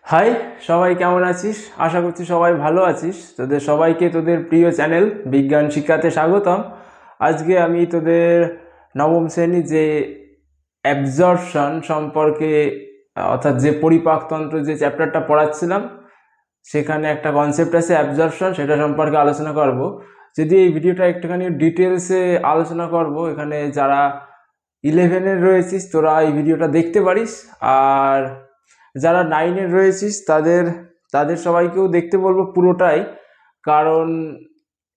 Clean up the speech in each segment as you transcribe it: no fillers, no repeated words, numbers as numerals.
High, সবাই কেমন আছিস? আশা করছি সবাই ভালো আছিস। তোদের সবাইকে তোদের প্রিয় চ্যানেল বিজ্ঞান শিক্ষাতে স্বাগতম। আজকে আমি তোদের নবম শ্রেণী যে অ্যাবজর্পশন সম্পর্কে অর্থাৎ যে পরিপাকতন্ত্র যে চ্যাপ্টারটা পড়াচ্ছিলাম সেখানে একটা কনসেপ্ট আছে অ্যাবজর্পশন, সেটা সম্পর্কে আলোচনা করব। যদি এই ভিডিওটা একটুখানি ডিটেলসে আলোচনা করব, এখানে যারা 11-এর রয়েছিস তোরা এই ভিডিওটা দেখতে পারিস, আর যারা 9-এর রয়েছিস তাদের তাদের সবাইকেও দেখতে বলবো পুরোটাই, কারণ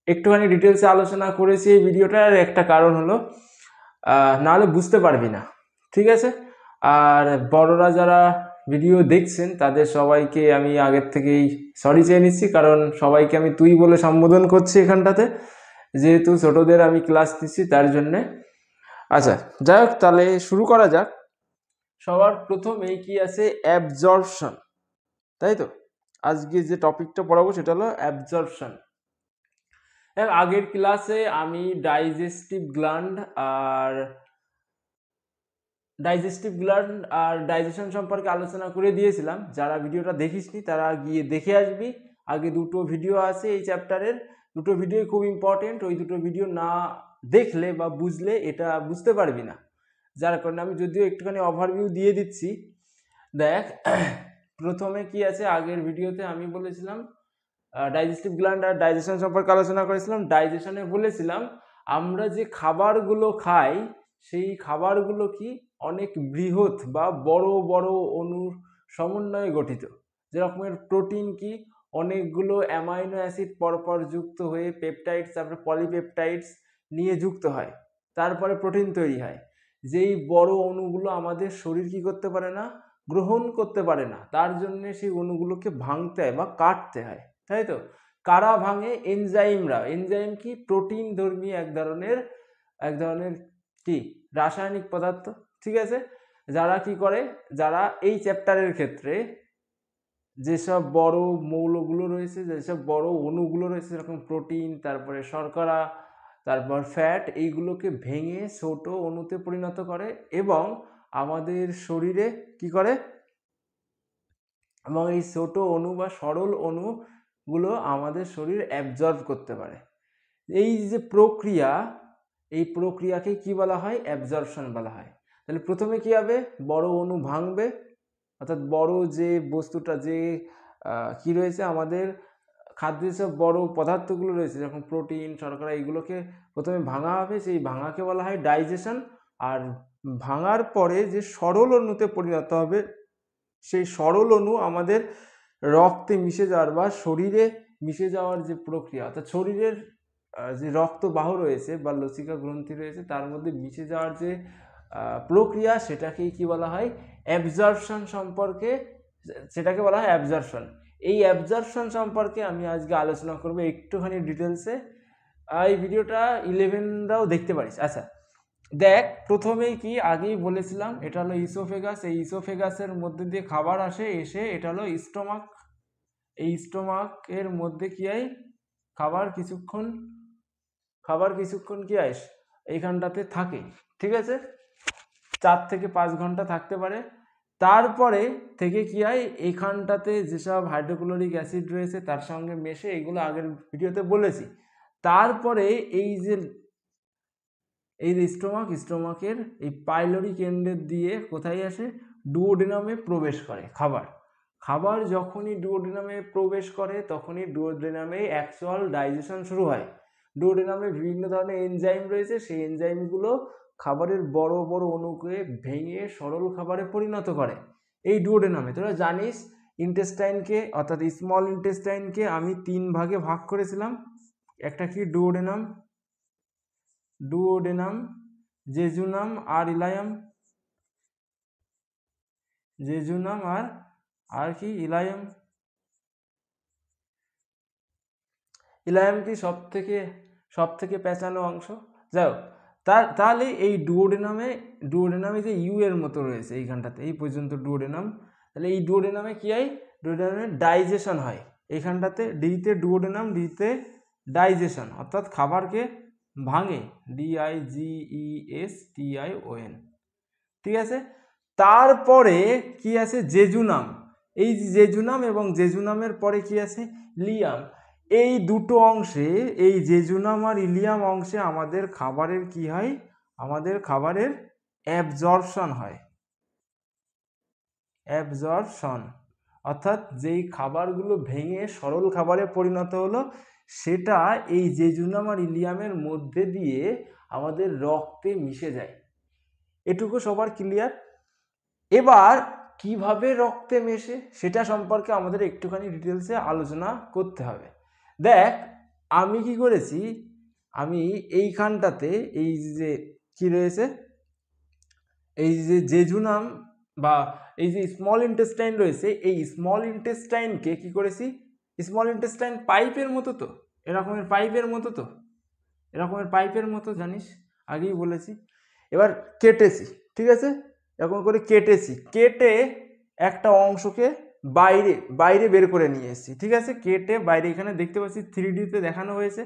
একটুখানি ডিটেলসে আলোচনা করেছি এই ভিডিওটার একটা কারণ হলো নাহলে বুঝতে পারবি না, ঠিক আছে? আর বড়রা যারা ভিডিও দেখছেন তাদের সবাইকে আমি আগের থেকেই সরি চেয়ে নিচ্ছি, কারণ সবাইকে আমি তুই বলে সম্বোধন করছি এখানটাতে, যেহেতু ছোটদের আমি ক্লাস দিচ্ছি তার জন্যে। আচ্ছা, যাই হোক, তাহলে শুরু করা যাক। সবার প্রথমেই কি আছে? অ্যাবজর্পশন, তাই তো? আজকে যে টপিকটা পড়াবো সেটা হলো অ্যাবজর্পশন। আগের ক্লাসে আমি ডাইজেস্টিভ গ্ল্যান্ড আর ডাইজেশন সম্পর্কে আলোচনা করে দিয়েছিলাম। যারা ভিডিওটা দেখিসনি তারা গিয়ে দেখে আসবি। আগে দুটো ভিডিও আছে এই চ্যাপ্টারের, দুটো ভিডিও খুব ইম্পর্টেন্ট। ওই দুটো ভিডিও না দেখলে বা বুঝলে এটা বুঝতে পারবি না, যার কারণে আমি যদিও একটুখানি ওভারভিউ দিয়ে দিচ্ছি। দেখ, প্রথমে কি আছে, আগের ভিডিওতে আমি বলেছিলাম ডাইজেস্টিভ গ্ল্যান্ড আর ডাইজেশন সম্পর্কে আলোচনা করেছিলাম। ডাইজেশনে বলেছিলাম আমরা যে খাবারগুলো খাই সেই খাবারগুলো কি অনেক বৃহৎ বা বড় বড় অণুর সমন্বয়ে গঠিত। যেরকমের প্রোটিন কি অনেকগুলো অ্যামাইনো অ্যাসিড পরপর যুক্ত হয়ে পেপটাইডস, তারপরে পলিপেপটাইডস নিয়ে যুক্ত হয়, তারপরে প্রোটিন তৈরি হয়। যেই বড় অণুগুলো আমাদের শরীর কি করতে পারে না, গ্রহণ করতে পারে না, তার জন্য সেই অণুগুলোকে ভাঙতে হয় বা কাটতে হয়, তাই তো? কারা ভাঙে? এনজাইমরা। এনজাইম কি? প্রোটিন ধর্মী এক ধরনের কি রাসায়নিক পদার্থ, ঠিক আছে? যারা কি করে, যারা এই চ্যাপ্টারের ক্ষেত্রে যেসব বড় মৌলগুলো রয়েছে, যেসব বড় অণুগুলো রয়েছে, যেরকম প্রোটিন, তারপরে শর্করা, তারপর ফ্যাট, এইগুলোকে ভেঙে ছোট অণুতে পরিণত করে এবং আমাদের শরীরে কি করে, এবং এই ছোট অণু বা সরল অণুগুলো আমাদের শরীর অ্যাবজর্ব করতে পারে। এই যে প্রক্রিয়া, এই প্রক্রিয়াকে কি বলা হয়? অ্যাবজর্পশন বলা হয়। তাহলে প্রথমে কি হবে? বড় অণু ভাঙবে, অর্থাৎ বড় যে বস্তুটা, যে কি রয়েছে আমাদের খাদ্যের সব বড় পদার্থগুলো রয়েছে, যেরকম প্রোটিন, শর্করা, এইগুলোকে প্রথমে ভাঙা হবে, সেই ভাঙাকে বলা হয় ডাইজেশন। আর ভাঙার পরে যে সরল অণুতে পরিণত হবে, সেই সরল অণু আমাদের রক্তে মিশে যাওয়ার বা শরীরে মিশে যাওয়ার যে প্রক্রিয়া, অর্থাৎ শরীরের যে রক্তবাহ রয়েছে বা লসিকা গ্রন্থি রয়েছে তার মধ্যে মিশে যাওয়ার যে প্রক্রিয়া, সেটাকেই কি বলা হয়? অ্যাবজর্পশন সম্পর্কে, সেটাকে বলা হয় অ্যাবজর্পশন। এই অ্যাবজর্পশন সম্পর্কে আমি আজকে আলোচনা করবো একটুখানি ডিটেলসে। এই ভিডিওটা 11রাও দেখতে পারিস। আচ্ছা, দেখ, প্রথমেই কি আগেই বলেছিলাম, এটা হলো ইসোফেগাস। এই ইসোফেগাসের মধ্যে দিয়ে খাবার আসে, এসে এটা হলো স্টোমাক। এই স্টোমাকের মধ্যে কি হয়? খাবার কিছুক্ষণ কি হয় এইখানটাতে থাকে, ঠিক আছে? 4 থেকে 5 ঘন্টা থাকতে পারে। তারপরে থেকে কি হয়, এইখানটাতে যেসব হাইড্রোক্লোরিক অ্যাসিড রয়েছে তার সঙ্গে মেশে, এগুলো আগের ভিডিওতে বলেছি। তারপরে এই যে স্টোমাকের এই পাইলোরিক এন্ডের দিয়ে কোথায় আসে? ডুওডেনামে প্রবেশ করে খাবার যখনই ডুওডেনামে প্রবেশ করে তখনই ডুওডেনামে অ্যাকচুয়াল ডাইজেশন শুরু হয়। ডুওডেনামে বিভিন্ন ধরনের এনজাইম রয়েছে, সেই এনজাইমগুলো খাবারের বড় বড় অণুকে ভেঙে সরল খাবারে পরিণত করে এই ডুওডেনামে। তোরা জানিস ইন্টেস্টাইনকে, অর্থাৎ স্মল ইন্টেস্টাইনকে আমি 3 ভাগে ভাগ করেছিলাম। একটা কি? ডুওডেনাম, জেজুনাম আর ইলায়াম। জেজুনাম আর কি? ইলায়াম। ইলায়াম কি সব থেকে পেঁচানো অংশ। যাই হোক, তাহলে এই ডুওডেনামে যে ইউ এর মতো রয়েছে এইখানটাতে, এই পর্যন্ত ডুওডেনাম। তাহলে এই ডুওডেনামে কি হয়? ডুওডেনামে ডাইজেশন হয় এইখানটাতে। ডিতে ডুওডেনাম, ডিতে ডাইজেশন, অর্থাৎ খাবারকে ভাঙে। DIGESTION, ঠিক আছে? তারপরে কি আছে? জেজুনাম। এই জেজুনাম এবং জেজুনামের পরে কি আছে ইলিয়াম। এই দুটো অংশে, এই জেজুনাম আর ইলিয়াম অংশে আমাদের খাবারের কি হয়, আমাদের খাবারের অ্যাবজর্পশন হয়। অ্যাবজর্পশন অর্থাৎ যেই খাবারগুলো ভেঙে সরল খাবারে পরিণত হলো সেটা এই জেজুনাম আর ইলিয়ামের মধ্যে দিয়ে আমাদের রক্তে মিশে যায়। এটুকু সবার ক্লিয়ার? এবার কিভাবে রক্তে মেশে সেটা সম্পর্কে আমাদের একটুখানি ডিটেলসে আলোচনা করতে হবে। দেখ আমি কি করেছি, আমি এইখানটাতে এই যে কি রয়েছে, এই যে জেজুনাম বা এই যে স্মল ইন্টেস্টাইন রয়েছে, এই স্মল ইন্টেস্টাইনকে কি করেছি, স্মল ইন্টেস্টাইন পাইপের মতো তো, এরকমের পাইপের মতো তো, এরকমের পাইপের মতো জানিস, আগেই বলেছি। এবার কেটেছি, ঠিক আছে, এরকম করে কেটেছি, কেটে একটা অংশকে বাইরে বাইরে বের করে নিয়ে এসেছি, ঠিক আছে, কেটে বাইরে এখানে দেখতে পাচ্ছি 3Dতে দেখানো হয়েছে।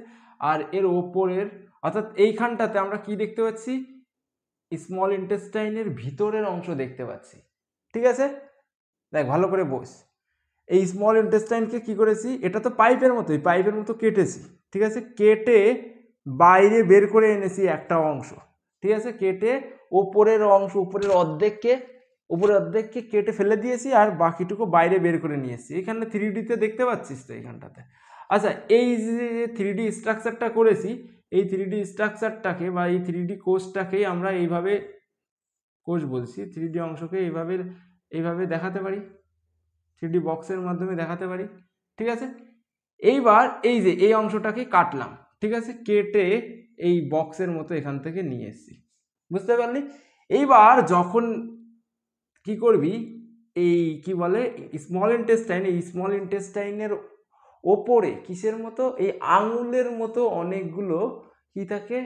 আর এর ওপরের অর্থাৎ এইখানটাতে আমরা কি দেখতে পাচ্ছি, স্মল ইন্টেস্টাইনের ভিতরের অংশ দেখতে পাচ্ছি, ঠিক আছে। দেখ ভালো করে বস, এই স্মল ইন্টেস্টাইনকে কি করেছি, এটা তো পাইপের মতোই, পাইপের মতো কেটেছি, ঠিক আছে, কেটে বাইরে বের করে এনেছি একটা অংশ, ঠিক আছে, কেটে ওপরের অংশ, উপরের অর্ধেককে কেটে ফেলে দিয়েছি আর বাকিটুকু বাইরে বের করে নিয়ে এসেছি। এখানে 3Dতে দেখতে পাচ্ছিস তো এইখানটাতে। আচ্ছা এই যে 3D স্ট্রাকচারটা করেছি, এই 3D স্ট্রাকচারটাকে বা এই 3D কোষটাকেই আমরা এইভাবে, কোষ বলছি 3D অংশকে এইভাবে দেখাতে পারি, 3D বক্সের মাধ্যমে দেখাতে পারি, ঠিক আছে। এইবার এই যে এই অংশটাকে কাটলাম, ঠিক আছে, কেটে এই বক্সের মতো এখান থেকে নিয়ে এসেছি, বুঝতে পারলি। এইবার যখন কি করবি, এই কি বলে স্মল ইন্টেস্টাইন, এই স্মল ইন্টেস্টাইনের ওপরে কিসের মতো, এই আঙুলের মতো অনেকগুলো কি থাকে,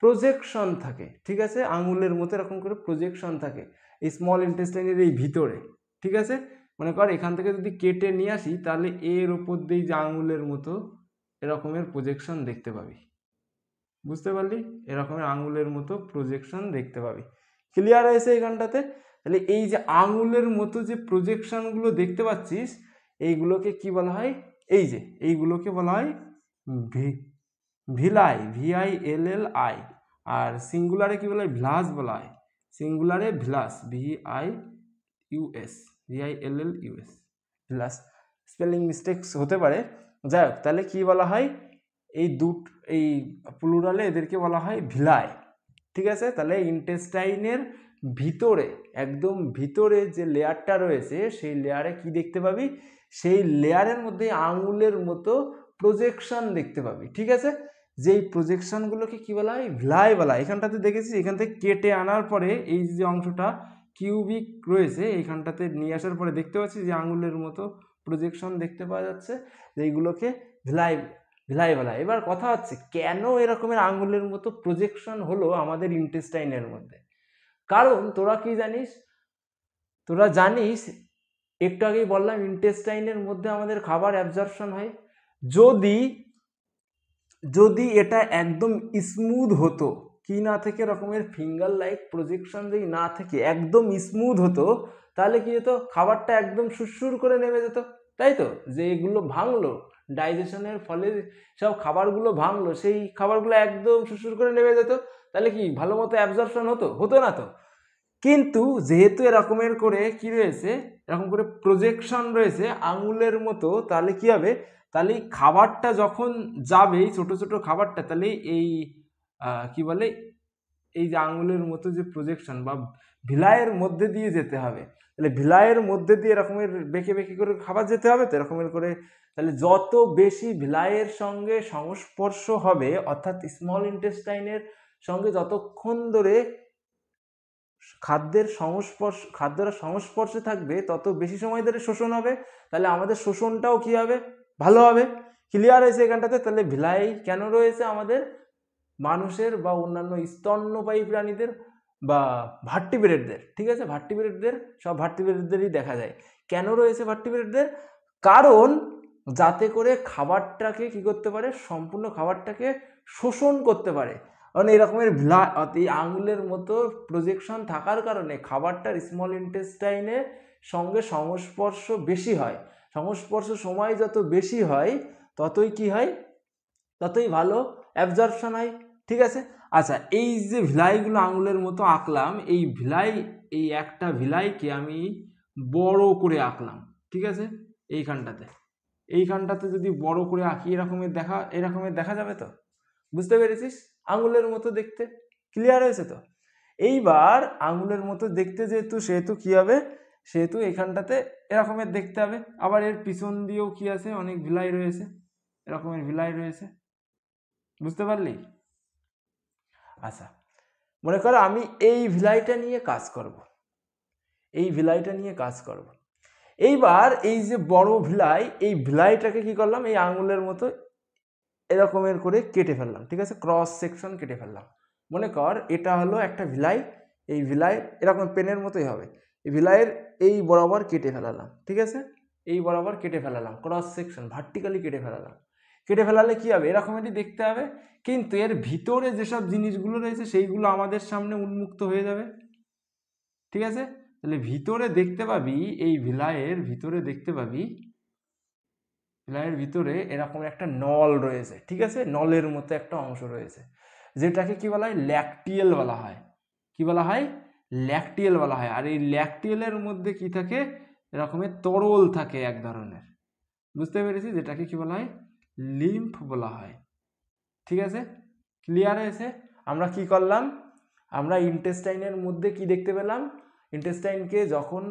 প্রজেকশন থাকে, ঠিক আছে, আঙুলের মতো এরকম করে প্রজেকশন থাকে এই স্মল ইন্টেস্টাইনের এই ভিতরে, ঠিক আছে। মনে কর এখান থেকে যদি কেটে নিয়ে আসি তাহলে এর ওপর দিয়ে যে আঙুলের মতো এরকমের প্রজেকশন দেখতে পাবি, বুঝতে পারলি, এরকমের আঙুলের মতো প্রজেকশন দেখতে পাবি। ক্লিয়ার হয়েছে এখানটাতে? তাহলে এই যে আঙুলের মতো যে প্রজেকশনগুলো দেখতে পাচ্ছিস এইগুলোকে কি বলা হয়, এই যে এইগুলোকে বলা হয় ভিলাই, VILLI, আর সিঙ্গুলারে কি বলা হয়, ভিলাস বলা হয়, সিঙ্গুলারে villus, VIUS, villus. Spelling mistakes হতে পারে, যাই হোক। তাহলে কি বলা হয়, এই প্লুরালে এদেরকে বলা হয় ভিলাই, ঠিক আছে। তাহলে ইন্টেস্টাইনের ভিতরে, একদম ভিতরে যে লেয়ারটা রয়েছে সেই লেয়ারে কি দেখতে পাবি, সেই লেয়ারের মধ্যে আঙুলের মতো প্রজেকশন দেখতে পাবি, ঠিক আছে। যেই প্রজেকশনগুলোকে কি বলা হয়, ভিলাই বলা হয়। এখানটাতে দেখেছিস, এখান থেকে কেটে আনার পরে এই যে অংশটা কিউবিক রয়েছে এইখানটাতে নিয়ে আসার পরে দেখতে পাচ্ছি যে আঙুলের মতো প্রজেকশন দেখতে পাওয়া যাচ্ছে, যেইগুলোকে ভিলাই বলা হয়। এবার কথা হচ্ছে কেন এরকমের আঙুলের মতো প্রজেকশন হলো আমাদের ইন্টেস্টাইনের মধ্যে, কারণ তোরা জানিস একটু আগেই বললাম ইন্টেস্টাইনের মধ্যে আমাদের খাবার অ্যাবজর্পশন হয়। যদি এটা একদম স্মুথ হতো, কি না থেকে রকমের ফিঙ্গার লাইক প্রজেকশন যদি না থেকে একদম স্মুথ হতো তাহলে কি হতো, খাবারটা একদম সুরসুর করে নেমে যেত, তাই তো। যে এগুলো ভাঙলো ডাইজেশনের ফলে, সব খাবারগুলো ভাঙলো, সেই খাবারগুলো একদম সুরসুর করে নেমে যেত, তাহলে কি ভালো মতো অ্যাবজর্পশন হতো না তো। কিন্তু যেহেতু এরকমের করে কি রয়েছে, এরকম করে প্রজেকশন রয়েছে আঙুলের মতো, তাহলে কি হবে, তাহলে খাবারটা যখন যাবে ছোট ছোট খাবারটা, তাহলে এই কি বলে এই যে আঙুলের মতো যে প্রজেকশন বা ভিলাইয়ের মধ্যে দিয়ে যেতে হবে, তাহলে ভিলাইয়ের মধ্যে দিয়ে এরকমের বেঁকে বেঁকে করে খাবার যেতে হবে তো এরকমের করে। তাহলে যত বেশি ভিলাইয়ের সঙ্গে সংস্পর্শ হবে, অর্থাৎ স্মল ইন্টেস্টাইনের সঙ্গে যতক্ষণ ধরে খাদ্যের সংস্পর্শে থাকবে তত বেশি সময় ধরে শোষণ হবে, তাহলে আমাদের শোষণটাও কি হবে, ভালো হবে। ক্লিয়ার হয়েছে এখানটাতে? তাহলে ভিলাই কেন রয়েছে আমাদের মানুষের বা অন্যান্য স্তন্যপায়ী প্রাণীদের বা ভার্টিব্রেটদের, ঠিক আছে, ভার্টিব্রেটদের, সব ভার্টিব্রেটদেরই দেখা যায়। কেন রয়েছে ভার্টিব্রেটদের? কারণ যাতে করে খাবারটাকে কি করতে পারে, সম্পূর্ণ খাবারটাকে শোষণ করতে পারে। কারণ এরকমের এই আঙুলের মতো প্রজেকশন থাকার কারণে খাবারটার স্মল ইন্টেস্টাইনে সঙ্গে সংস্পর্শ বেশি হয়, সংস্পর্শ সময় যত বেশি হয় ততই কি হয়, ততই ভালো অ্যাবজর্পশন হয়। ঠিক আছে। আচ্ছা, এই যে ভিলাইগুলো আঙুলের মতো আঁকলাম, এই ভিলাই, এই একটা ভিলাইকে আমি বড় করে আঁকলাম। ঠিক আছে, এইখানটাতে যদি বড় করে আঁকি এরকমের দেখা যাবে তো? বুঝতে পেরেছিস? আঙুলের মতো দেখতে, ক্লিয়ার হয়েছে তো? এইবার আঙুলের মতো দেখতে সেহেতু কি হবে, সেহেতু এখানটাতে এরকমের দেখতে হবে। আবার এর পিছন দিয়েও কি আছে, অনেক ভিলাই রয়েছে, এরকমের ভিলাই রয়েছে। বুঝতে পারলি? আচ্ছা, মনে করো আমি এই ভিলাইটা নিয়ে কাজ করব, এইবার এই যে বড় ভিলাই, এই ভিলাইটাকে কি করলাম, এই আঙুলের মতো এরকমের করে কেটে ফেললাম। ঠিক আছে, ক্রস সেকশন কেটে ফেললাম। মনে কর এটা হলো একটা ভিলাই, এই ভিলাই এরকম পেনের মতোই হবে, এই ভিলাইয়ের এই বরাবর কেটে ফেলালাম। ঠিক আছে, এই বরাবর কেটে ফেলালাম, ক্রস সেকশন ভার্টিক্যালি কেটে ফেলালাম। কেটে ফেলালে কি হবে, এরকমেরই দেখতে হবে, কিন্তু এর ভিতরে যেসব জিনিসগুলো রয়েছে সেইগুলো আমাদের সামনে উন্মুক্ত হয়ে যাবে। ঠিক আছে, তাহলে ভিতরে দেখতে পাবি, এই ভিলাইয়ের ভিতরে দেখতে পাবি, ভিলাইয়ের ভিতরে এরকম একটা নল রয়েছে। ঠিক আছে, নলের মতো একটা অংশ রয়েছে, যেটাকে কি বলা হয়, ল্যাকটিয়েল বলা হয়। কি বলা হয়, ল্যাকটিয়েল বলা হয়। আর এই ল্যাকটিয়েলের মধ্যে কি থাকে, এরকমের তরল থাকে এক ধরনের। বুঝতে পেরেছি? যেটাকে কি বলা হয়, লিম্ফ বলা হয়। ঠিক আছে, ক্লিয়ার হয়েছে? আমরা কি করলাম, আমরা ইন্টেস্টাইনের মধ্যে কি দেখতে পেলাম, ইন্টেস্টাইনকে যখন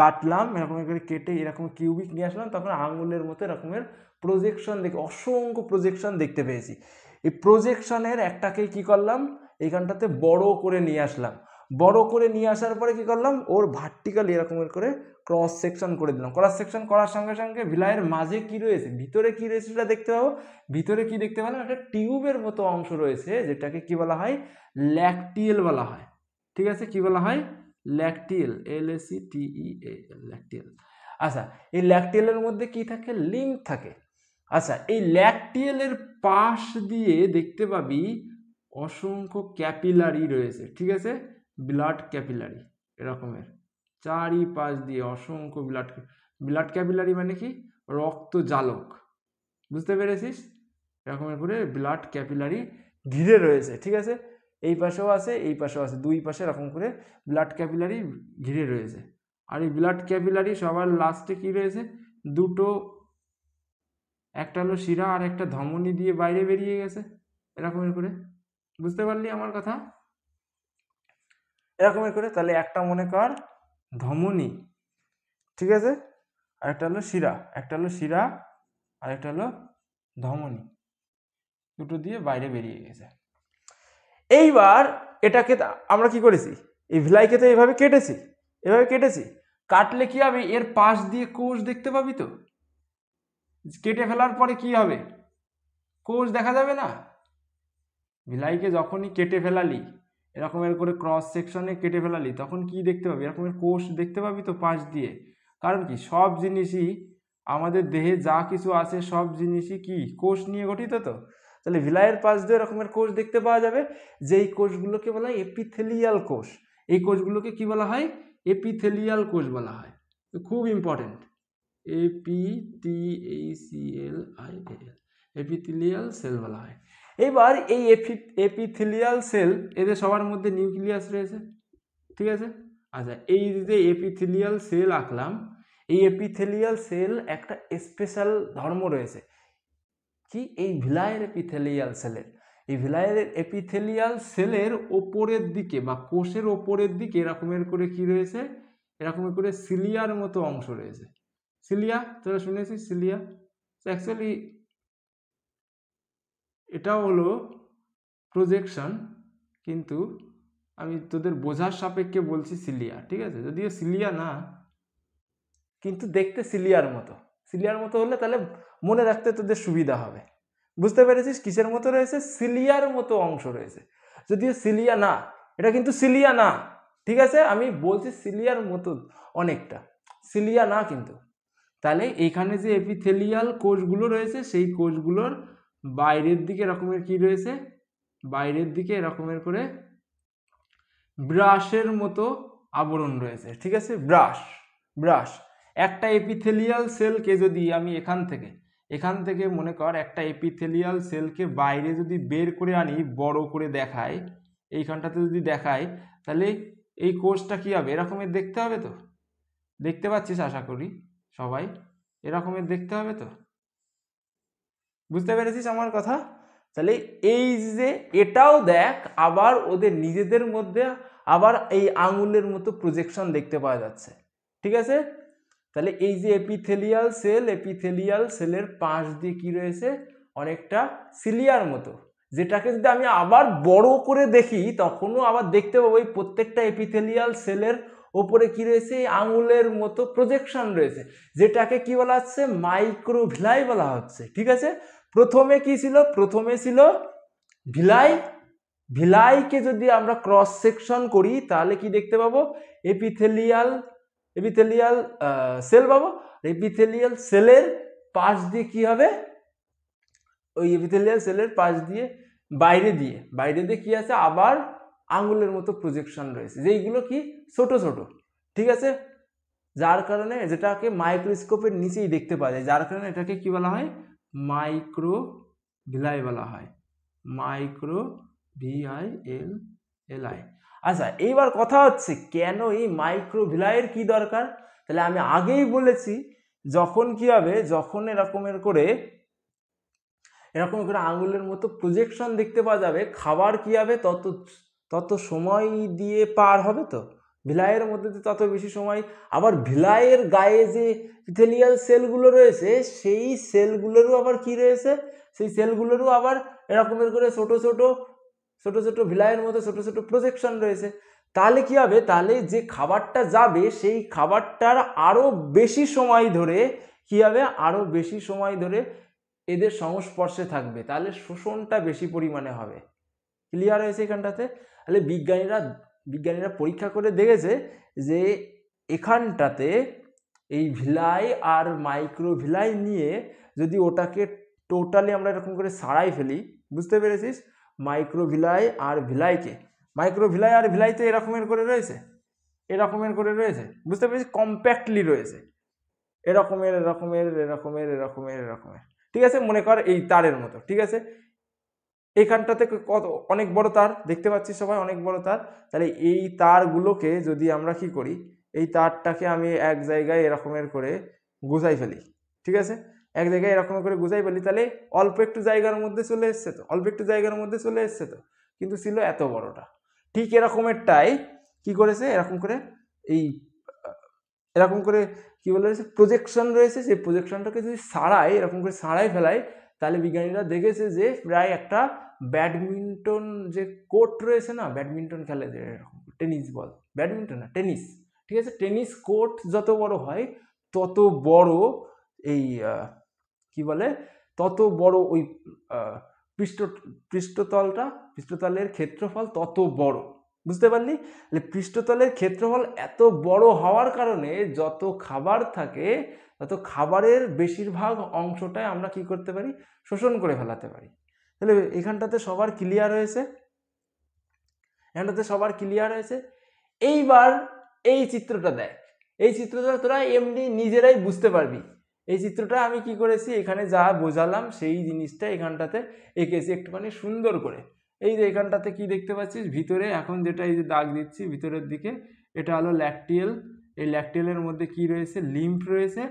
কাটলাম, এরকম করে কেটে এরকম কিউবিক নিয়ে আসলাম, তখন আঙুলের মতো এরকমের প্রজেকশন দেখে, অসংখ্য প্রজেকশন দেখতে পেয়েছি। এই প্রজেকশনের একটাকে কি করলাম, এইখানটাতে বড় করে নিয়ে আসলাম। বড় করে নিয়ে আসার পরে কি করলাম, ওর ভার্টিক্যালি এরকমের করে ক্রস সেকশন করে দিলাম। ক্রস সেকশন করার সঙ্গে সঙ্গে ভিলাইয়ের মাঝে কি রয়েছে, ভিতরে কি রয়েছে সেটা দেখতে পাবো। ভিতরে কি দেখতে পেলাম, একটা টিউবের মতো অংশ রয়েছে, যেটাকে কি বলা হয়, ল্যাকটিয়েল বলা হয়। ঠিক আছে, কি বলা হয়, ল্যাকটিয়েল, LACTEAL, ল্যাকটিয়েল। আচ্ছা, এই ল্যাকটিয়েলের মধ্যে কি থাকে, লিম্ফ থাকে। আচ্ছা, এই ল্যাকটিয়েলের পাশ দিয়ে দেখতে পাবি অসংখ্য ক্যাপিলারি রয়েছে। ঠিক আছে, ব্লাড ক্যাপিলারি এরকমের চারিপাশ দিয়ে অসংখ্য ব্লাড ক্যাপিলারি মানে কি, রক্ত জালক। বুঝতে পেরেছিস? এরকমের করে ব্লাড ক্যাপিলারি ঘিরে রয়েছে। ঠিক আছে, এই পাশেও আছে, এই পাশেও আছে, দুই পাশে এরকম করে ব্লাড ক্যাপিলারি ঘিরে রয়েছে। আর এই ব্লাড ক্যাপিলারি সবার লাস্টে কি রয়েছে, দুটো, একটা হলো শিরা আর একটা ধমনী দিয়ে বাইরে বেরিয়ে গেছে এরকমের করে। বুঝতে পারলি আমার কথা? এরকমের করে, তাহলে একটা মনে কর ধমনী, ঠিক আছে, আর একটা হলো শিরা, আর একটা হলো ধমনী, দুটো দিয়ে বাইরে বেরিয়ে গেছে। এইবার এটাকে আমরা কি করেছি, এই ভিলাইকে তো এইভাবে কেটেছি, কাটলে কি হবে, এর পাশ দিয়ে কোষ দেখতে পাবি তো। কেটে ফেলার পরে কি হবে, কোষ দেখা যাবে না। ভিলাইকে যখনই কেটে ফেলালি, এরকমের করে ক্রস সেকশনে কেটে ফেলালি, তখন কি দেখতে পাবি, এরকমের কোষ দেখতে পাবি তো পাশ দিয়ে। কারণ কি, সব জিনিসই আমাদের দেহে যা কিছু আছে সব জিনিসই কি কোষ নিয়ে গঠিত তো। তাহলে ভিলাইয়ের পাশ দিয়ে এরকমের কোষ দেখতে পাওয়া যাবে, যেই কোষগুলোকে বলা হয় এপিথেলিয়াল কোষ। এই কোষগুলোকে কি বলা হয়, এপিথেলিয়াল কোষ বলা হয়। খুব ইম্পর্টেন্ট, APTHELIAL, এপিথেলিয়াল সেল বলা হয়। এবার এই এপিথেলিয়াল সেল, এদের সবার মধ্যে নিউক্লিয়াস রয়েছে। ঠিক আছে, আচ্ছা, এই যে এপিথেলিয়াল সেল আঁকলাম, এই এপিথেলিয়াল সেল একটা স্পেশাল ধর্ম রয়েছে কি, এই ভিলাইয়ের এপিথেলিয়াল সেলের, এই ভিলাইয়ের এপিথেলিয়াল সেলের ওপরের দিকে বা কোষের ওপরের দিকে এরকমের করে কি রয়েছে, এরকমের করে সিলিয়ার মতো অংশ রয়েছে। সিলিয়া, তোরা শুনেছিস সিলিয়া? অ্যাকচুয়ালি এটাও হলো প্রজেকশন, কিন্তু আমি তোদের বোঝার সাপেক্ষে বলছি সিলিয়া। ঠিক আছে, যদিও সিলিয়া না, কিন্তু দেখতে সিলিয়ার মতো হলে তাহলে মনে রাখতে তোদের সুবিধা হবে। বুঝতে পেরেছিস কিসের মতো রয়েছে, সিলিয়ার মতো অংশ রয়েছে, যদিও সিলিয়া না, এটা কিন্তু সিলিয়া না। ঠিক আছে, আমি বলছি সিলিয়ার মতো অনেকটা, সিলিয়া না কিন্তু। তাহলে এইখানে যে এপিথেলিয়াল কোষগুলো রয়েছে, সেই কোষগুলোর বাইরের দিকে এরকমের কি রয়েছে, বাইরের দিকে এরকমের করে ব্রাশের মতো আবরণ রয়েছে। ঠিক আছে, ব্রাশ, ব্রাশ। একটা এপিথেলিয়াল সেলকে যদি আমি এখান থেকে মনে কর একটা এপিথেলিয়াল সেলকে বাইরে যদি বের করে আনি, বড় করে দেখাই, এইখানটাতে যদি দেখাই, তাহলে এই কোষটা কি হবে, এরকমের দেখতে হবে তো, দেখতে পাচ্ছিস আশা করি সবাই, এরকমের দেখতে হবে তো, বুঝতে পেরেছিস আমার কথা? তাহলে এই যে এটাও দেখ, আবার ওদের নিজেদের মধ্যে আবার এই আঙুলের মতো প্রজেকশন দেখতে পাওয়া যাচ্ছে, ঠিক আছে? তাহলে এই যে এপিথেলিয়াল সেলের পাশ দিয়ে কি রয়েছে, অনেকটা সিলিয়ার মতো, যেটাকে যদি আমি আবার বড় করে দেখি তখনও আবার দেখতে পাবো এই প্রত্যেকটা এপিথেলিয়াল সেলের ওপরে কি রয়েছে, আঙুলের মতো প্রজেকশন রয়েছে, যেটাকে কি বলা হচ্ছে, মাইক্রোভিলাই বলা হচ্ছে, ঠিক আছে? প্রথমে কি ছিল, প্রথমে ছিল ভিলাই। ভিলাইকে যদি আমরা ক্রস সেকশন করি তাহলে কি দেখতে পাবো, এপিথেলিয়াল সেল পাবো। এপিথেলিয়াল সেলের পাশ দিয়ে কি হবে, ওই এপিথেলিয়াল সেলের পাশ দিয়ে বাইরে দিয়ে কি আছে, আবার আঙুলের মতো প্রজেকশন রয়েছে, যেইগুলো কি ছোট ছোট, ঠিক আছে? যার কারণে যেটাকে মাইক্রোস্কোপের নিচেই দেখতে পাওয়া যায়, যার কারণে এটাকে কি বলা হয়, মাইক্রোভিলাই বলা হয়, মাইক্রোভিআইএলএলআই। আচ্ছা, এইবার কথা হচ্ছে কেন এই মাইক্রোভিলাইয়ের কি দরকার? তাহলে আমি আগেই বলেছি, যখন কি হবে, যখন এরকমের করে আঙুলের মতো প্রজেকশন দেখতে পাওয়া যাবে, খাবার কি হবে, তত সময় দিয়ে পার হবে, তো ভিলাইয়ের মধ্যে তত বেশি সময়। আবার ভিলাইয়ের গায়ে যে ইথেলিয়াল সেলগুলো রয়েছে, সেই সেলগুলোরও আবার কি রয়েছে, সেই সেলগুলোরও আবার এরকমের করে ছোট ছোট ভিলাইয়ের মতো ছোট ছোট প্রজেকশন রয়েছে। তাহলে কি হবে, তাহলে যে খাবারটা যাবে সেই খাবারটার আরো বেশি সময় ধরে কি হবে, আরো বেশি সময় ধরে এদের সংস্পর্শে থাকবে, তাহলে শোষণটা বেশি পরিমাণে হবে। ক্লিয়ার হয়েছে এখানটাতে? তাহলে বিজ্ঞানীরা পরীক্ষা করে দেখেছে যে এখানটাতে এই ভিলাই আর মাইক্রোভিলাই নিয়ে যদি ওটাকে টোটালি আমরা এরকম করে সারাই ফেলি, বুঝতে পেরেছিস, মাইক্রোভিলাই আর ভিলাই তো এরকমের করে রয়েছে, বুঝতে পেরেছিস, কম্প্যাক্টলি রয়েছে, এরকমের, ঠিক আছে? মনে কর এই তারের মতো, ঠিক আছে? এইখানটাতে কত অনেক বড় তার দেখতে পাচ্ছি সবাই, অনেক বড় তার। তাহলে এই তারগুলোকে যদি আমরা কি করি, এই তারটাকে আমি এক জায়গায় এরকমের করে গুছাই ফেলি, ঠিক আছে? এক জায়গায় এরকম করে গুছাই ফেলি, তাহলে অল্প একটু জায়গার মধ্যে চলে এসছে তো, কিন্তু ছিল এত বড়টা। ঠিক এরকমেরটাই কি করেছে, এরকম করে কি বলে প্রজেকশন রয়েছে, সেই প্রজেকশনটাকে যদি এরকম করে সারাই ফেলাই, তাহলে বিজ্ঞানীরা দেখেছে যে প্রায় একটা ব্যাডমিন্টন যে কোর্ট রয়েছে না, ব্যাডমিন্টন খেলে যে এরকম টেনিস বল, ব্যাডমিন্টন না টেনিস, ঠিক আছে? টেনিস কোর্ট যত বড় হয় তত বড় এই কি বলে, তত বড় ওই পৃষ্ঠতলের ক্ষেত্রফল তত বড়, বুঝতে পারলি? পৃষ্ঠতলের ক্ষেত্রফল এত বড় হওয়ার কারণে যত খাবার থাকে তত খাবারের বেশিরভাগ অংশটাই আমরা কি করতে পারি, শোষণ করে ফেলাতে পারি। তাহলে এখানটাতে সবার ক্লিয়ার হয়েছে? এইবার এই চিত্রটা দেখ, এই চিত্রটা তোরা এমনি নিজেরাই বুঝতে পারবি। এই চিত্রটা আমি কি করেছি, এখানে যা বোঝালাম সেই জিনিসটা এখানটাতে এঁকেছি একটুখানি সুন্দর করে। এই যে এখানটাতে কি দেখতে পাচ্ছিস, ভিতরে এখন যেটা এই যে দাগ দিচ্ছি ভিতরের দিকে, এটা হলো ল্যাকটিয়াল। এই ল্যাকটিয়ালের মধ্যে কি রয়েছে, লিম্ফ রয়েছে,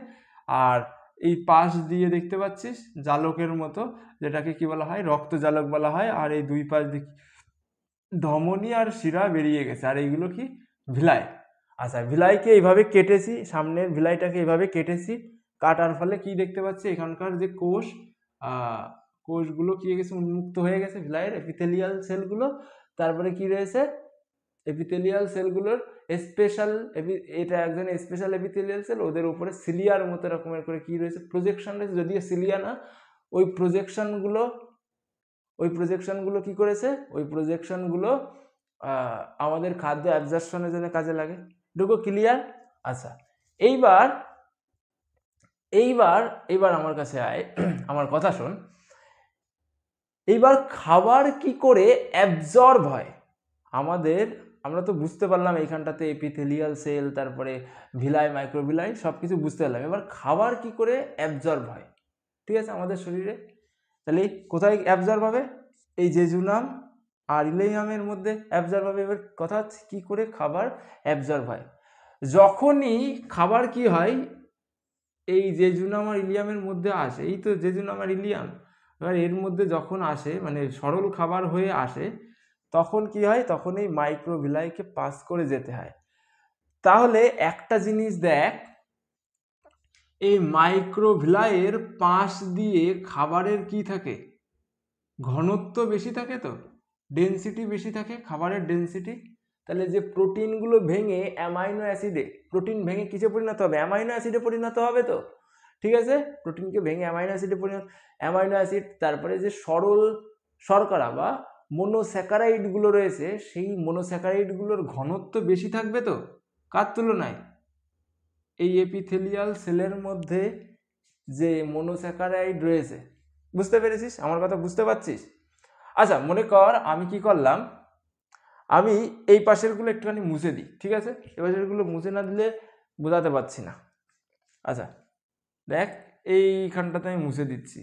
আর এই পাশ দিয়ে দেখতে পাচ্ছিস জালকের মতো, যেটাকে কি বলা হয়, রক্ত জালক বলা হয়। আর এই দুই পাশ দিয়ে ধমনী আর শিরা বেরিয়ে গেছে, আর এইগুলো কি, ভিলাই। আচ্ছা, ভিলাইকে এইভাবে কেটেছি, সামনের ভিলাইটাকে এইভাবে কেটেছি, কাটার ফলে কি দেখতে পাচ্ছি, এখানকার যে কোষগুলো কি হয়ে গেছে, উন্মুক্ত হয়ে গেছে ভিলাইয়ের এপিথেলিয়াল সেলগুলো। তারপরে কি রয়েছে, এপিথেলিয়াল সেলগুলোর এটা একজন স্পেশাল এপিথেলিয়াল সেল, ওদের উপরে সিলিয়ার মতো রকমের করে কি রয়েছে, প্রজেকশন রয়েছে, যদিও সিলিয়া না, ওই প্রজেকশনগুলো কি করেছে, ওই প্রজেকশনগুলো আমাদের খাদ্য অ্যাবজর্পশনের জন্য কাজে লাগে। এটুকু ক্লিয়ার? আচ্ছা, এইবার আমার কাছে আয়, আমার কথা শোন। এইবার খাবার কি করে অ্যাবজর্ব হয়, আমাদের আমরা তো বুঝতে পারলাম এইখানটাতে এপিথেলিয়াল সেল, তারপরে ভিলাই, মাইক্রোভিলাই সব কিছু বুঝতে পারলাম। এবার খাবার কি করে অ্যাবজর্ব হয়, ঠিক আছে, আমাদের শরীরে। তাহলে কোথায় অ্যাবজর্ব হবে? এই জেজুনাম আর ইলিয়ামের মধ্যে অ্যাবজর্ব হবে। এবার কথা হচ্ছে কী করে খাবার অ্যাবজর্ব হয়। যখনই খাবার কি হয় এই জেজুনাম আর ইলিয়ামের মধ্যে আসে, এই তো জেজুনাম আর ইলিয়াম, এবার এর মধ্যে যখন আসে মানে সরল খাবার হয়ে আসে, তখন কি হয়, তখন এই মাইক্রোভিলাইকে পাস করে যেতে হয়। তাহলে একটা জিনিস দেখ, এই মাইক্রোভিলাইয়ের পাশ দিয়ে খাবারের কি থাকে, ঘনত্ব বেশি থাকে, তো ডেনসিটি বেশি থাকে, খাবারের ডেনসিটি। তাহলে যে প্রোটিনগুলো ভেঙে অ্যামাইনো অ্যাসিডে, প্রোটিন ভেঙে কিসে পরিণত হবে, অ্যামাইনো অ্যাসিডে পরিণত হবে, তো ঠিক আছে, প্রোটিনকে ভেঙে অ্যামাইনো অ্যাসিডে পরিণত, অ্যামাইনো অ্যাসিড, তারপরে যে সরল শর্করা বা মোনোস্যাকারাইডগুলো রয়েছে, সেই মোনোস্যাকারাইডগুলোর ঘনত্ব বেশি থাকবে, তো কার তুলনায়, এই এপিথেলিয়াল সেলের মধ্যে যে মোনোস্যাকারাইড রয়েছে। বুঝতে পেরেছিস আমার কথা, বুঝতে পারছিস? আচ্ছা, মনে কর আমি কি করলাম, আমি এই পাশেরগুলো একটুখানি মুছে দিই, ঠিক আছে, এই পাশেরগুলো মুছে না দিলে বোঝাতে পারছি না। আচ্ছা দেখ, এইখানটাতে আমি মুছে দিচ্ছি।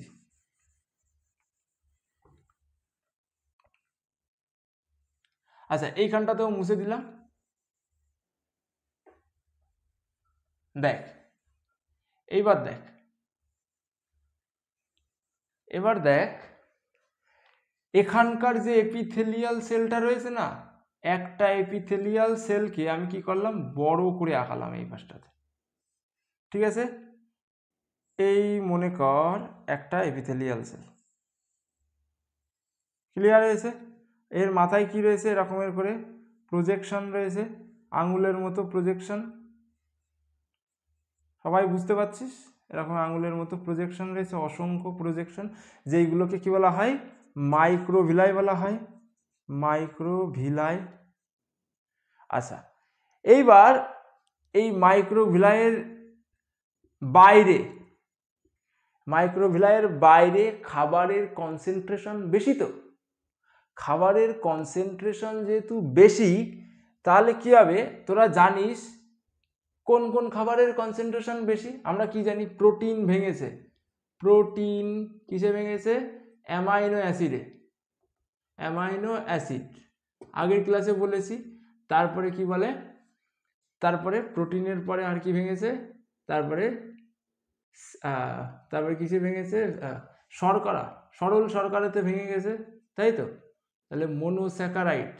আচ্ছা, এইখানটাতেও মুছে দিলাম। দেখ, এইবার দেখ, এবার দেখ এখানকার যে এপিথেলিয়াল সেলটা রয়েছে না, একটা এপিথেলিয়াল সেলকে আমি কি করলাম, বড় করে আঁকালাম এই পাশটাতে, ঠিক আছে। এই মনে কর একটা এপিথেলিয়াল সেল, ক্লিয়ার হয়েছে? এর মাথায় কি রয়েছে, এরকমের করে প্রজেকশন রয়েছে, আঙুলের মতো প্রজেকশন, সবাই বুঝতে পারছিস? এরকম আঙুলের মতো প্রজেকশন রয়েছে, অসংখ্য প্রজেকশন, যেইগুলোকে কি বলা হয়, মাইক্রোভিলাই বলা হয়, মাইক্রোভিলাই। আচ্ছা, এইবার এই মাইক্রোভিলাইয়ের বাইরে, মাইক্রোভিলাইয়ের বাইরে খাবারের কনসেন্ট্রেশন বেশি, তো খাবারের কনসেন্ট্রেশন যেহেতু বেশি, তাহলে কি হবে, তোরা জানিস কোন কোন খাবারের কনসেন্ট্রেশন বেশি? আমরা কি জানি, প্রোটিন ভেঙেছে, প্রোটিন কিসে ভেঙেছে, অ্যামাইনো অ্যাসিডে, অ্যামাইনো অ্যাসিড আগের ক্লাসে বলেছি। তারপরে কি বলে, তারপরে প্রোটিনের পরে আর কি ভেঙেছে, তারপরে তারপরে কিসে ভেঙেছে, শর্করা, সরল শর্করাতে ভেঙে গেছে, তাই তো। তাহলে মোনোস্যাকারাইড,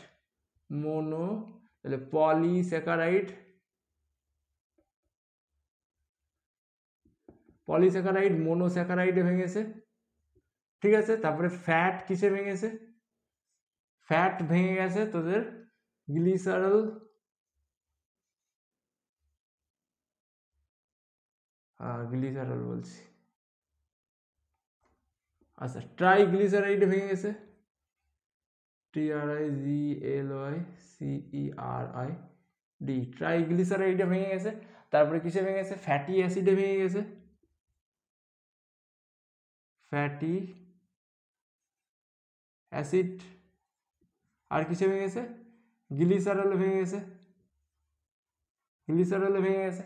তাহলে পলিস্যাকারাইড, পলিস্যাকারাইড মোনোস্যাকারাইডে ভেঙেছে, ঠিক আছে। তারপরে ফ্যাট কিসে ভেঙেছে, ফ্যাট ভেঙে গেছে তোদের গ্লিসারল, গ্লিসারল বলছি, আচ্ছা ট্রাইগ্লিসারাইডে ভেঙে গেছে, TRIGLYCERID, ট্রাইগ্লিসারাইডে ভেঙে গেছে। তারপরে কিসে ভেঙে গেছে, ফ্যাটি অ্যাসিডে ভেঙে গেছে, ফ্যাটি অ্যাসিড। আর কিসে ভেঙে গেছে, গ্লিসারলে ভেঙে গেছে, গ্লিসারলে ভেঙে গেছে,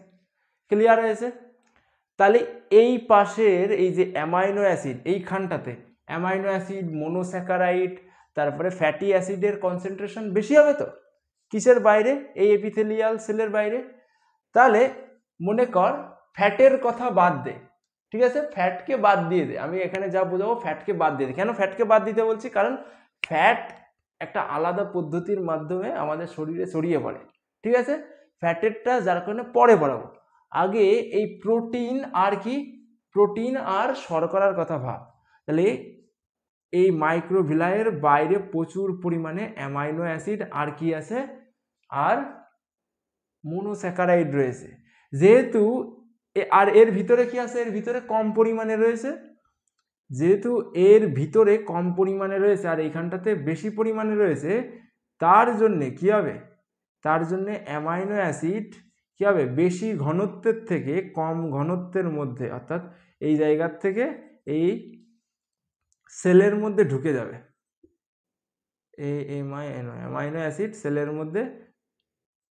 ক্লিয়ার হয়েছে? তাহলে এই পাশের এই যে অ্যামাইনো অ্যাসিড, এইখানটাতে অ্যামাইনো অ্যাসিড, মোনোস্যাকারাইড, তারপরে ফ্যাটি অ্যাসিডের কনসেন্ট্রেশন বেশি হবে, তো কিসের বাইরে, এই এপিথেলিয়াল সেলের বাইরে। তাহলে মনে কর ফ্যাটের কথা বাদ দে, ঠিক আছে, ফ্যাটকে বাদ দিয়ে দে, আমি এখানে যা বোঝাবো ফ্যাটকে বাদ দিয়ে দে। কেন ফ্যাটকে বাদ দিতে বলছি, কারণ ফ্যাট একটা আলাদা পদ্ধতির মাধ্যমে আমাদের শরীরে ছড়িয়ে পড়ে, ঠিক আছে। ফ্যাটেরটা যার কারণে পরে পড়াবো, আগে এই প্রোটিন আর কি, প্রোটিন আর শর্করার কথা ভাব। তাহলে এই মাইক্রোভিলাইয়ের বাইরে প্রচুর পরিমাণে অ্যামাইনো অ্যাসিড আর কি আছে, আর মোনোস্যাকারাইড রয়েছে। যেহেতু আর এর ভিতরে কি আছে, এর ভিতরে কম পরিমাণে রয়েছে, যেহেতু এর ভিতরে কম পরিমাণে রয়েছে আর এইখানটাতে বেশি পরিমাণে রয়েছে, তার জন্যে কি হবে, তার জন্যে অ্যামাইনো অ্যাসিড কি হবে, বেশি ঘনত্বের থেকে কম ঘনত্বের মধ্যে, অর্থাৎ এই জায়গার থেকে এই সেলের মধ্যে ঢুকে যাবে, অ্যামাইনো অ্যাসিড সেলের মধ্যে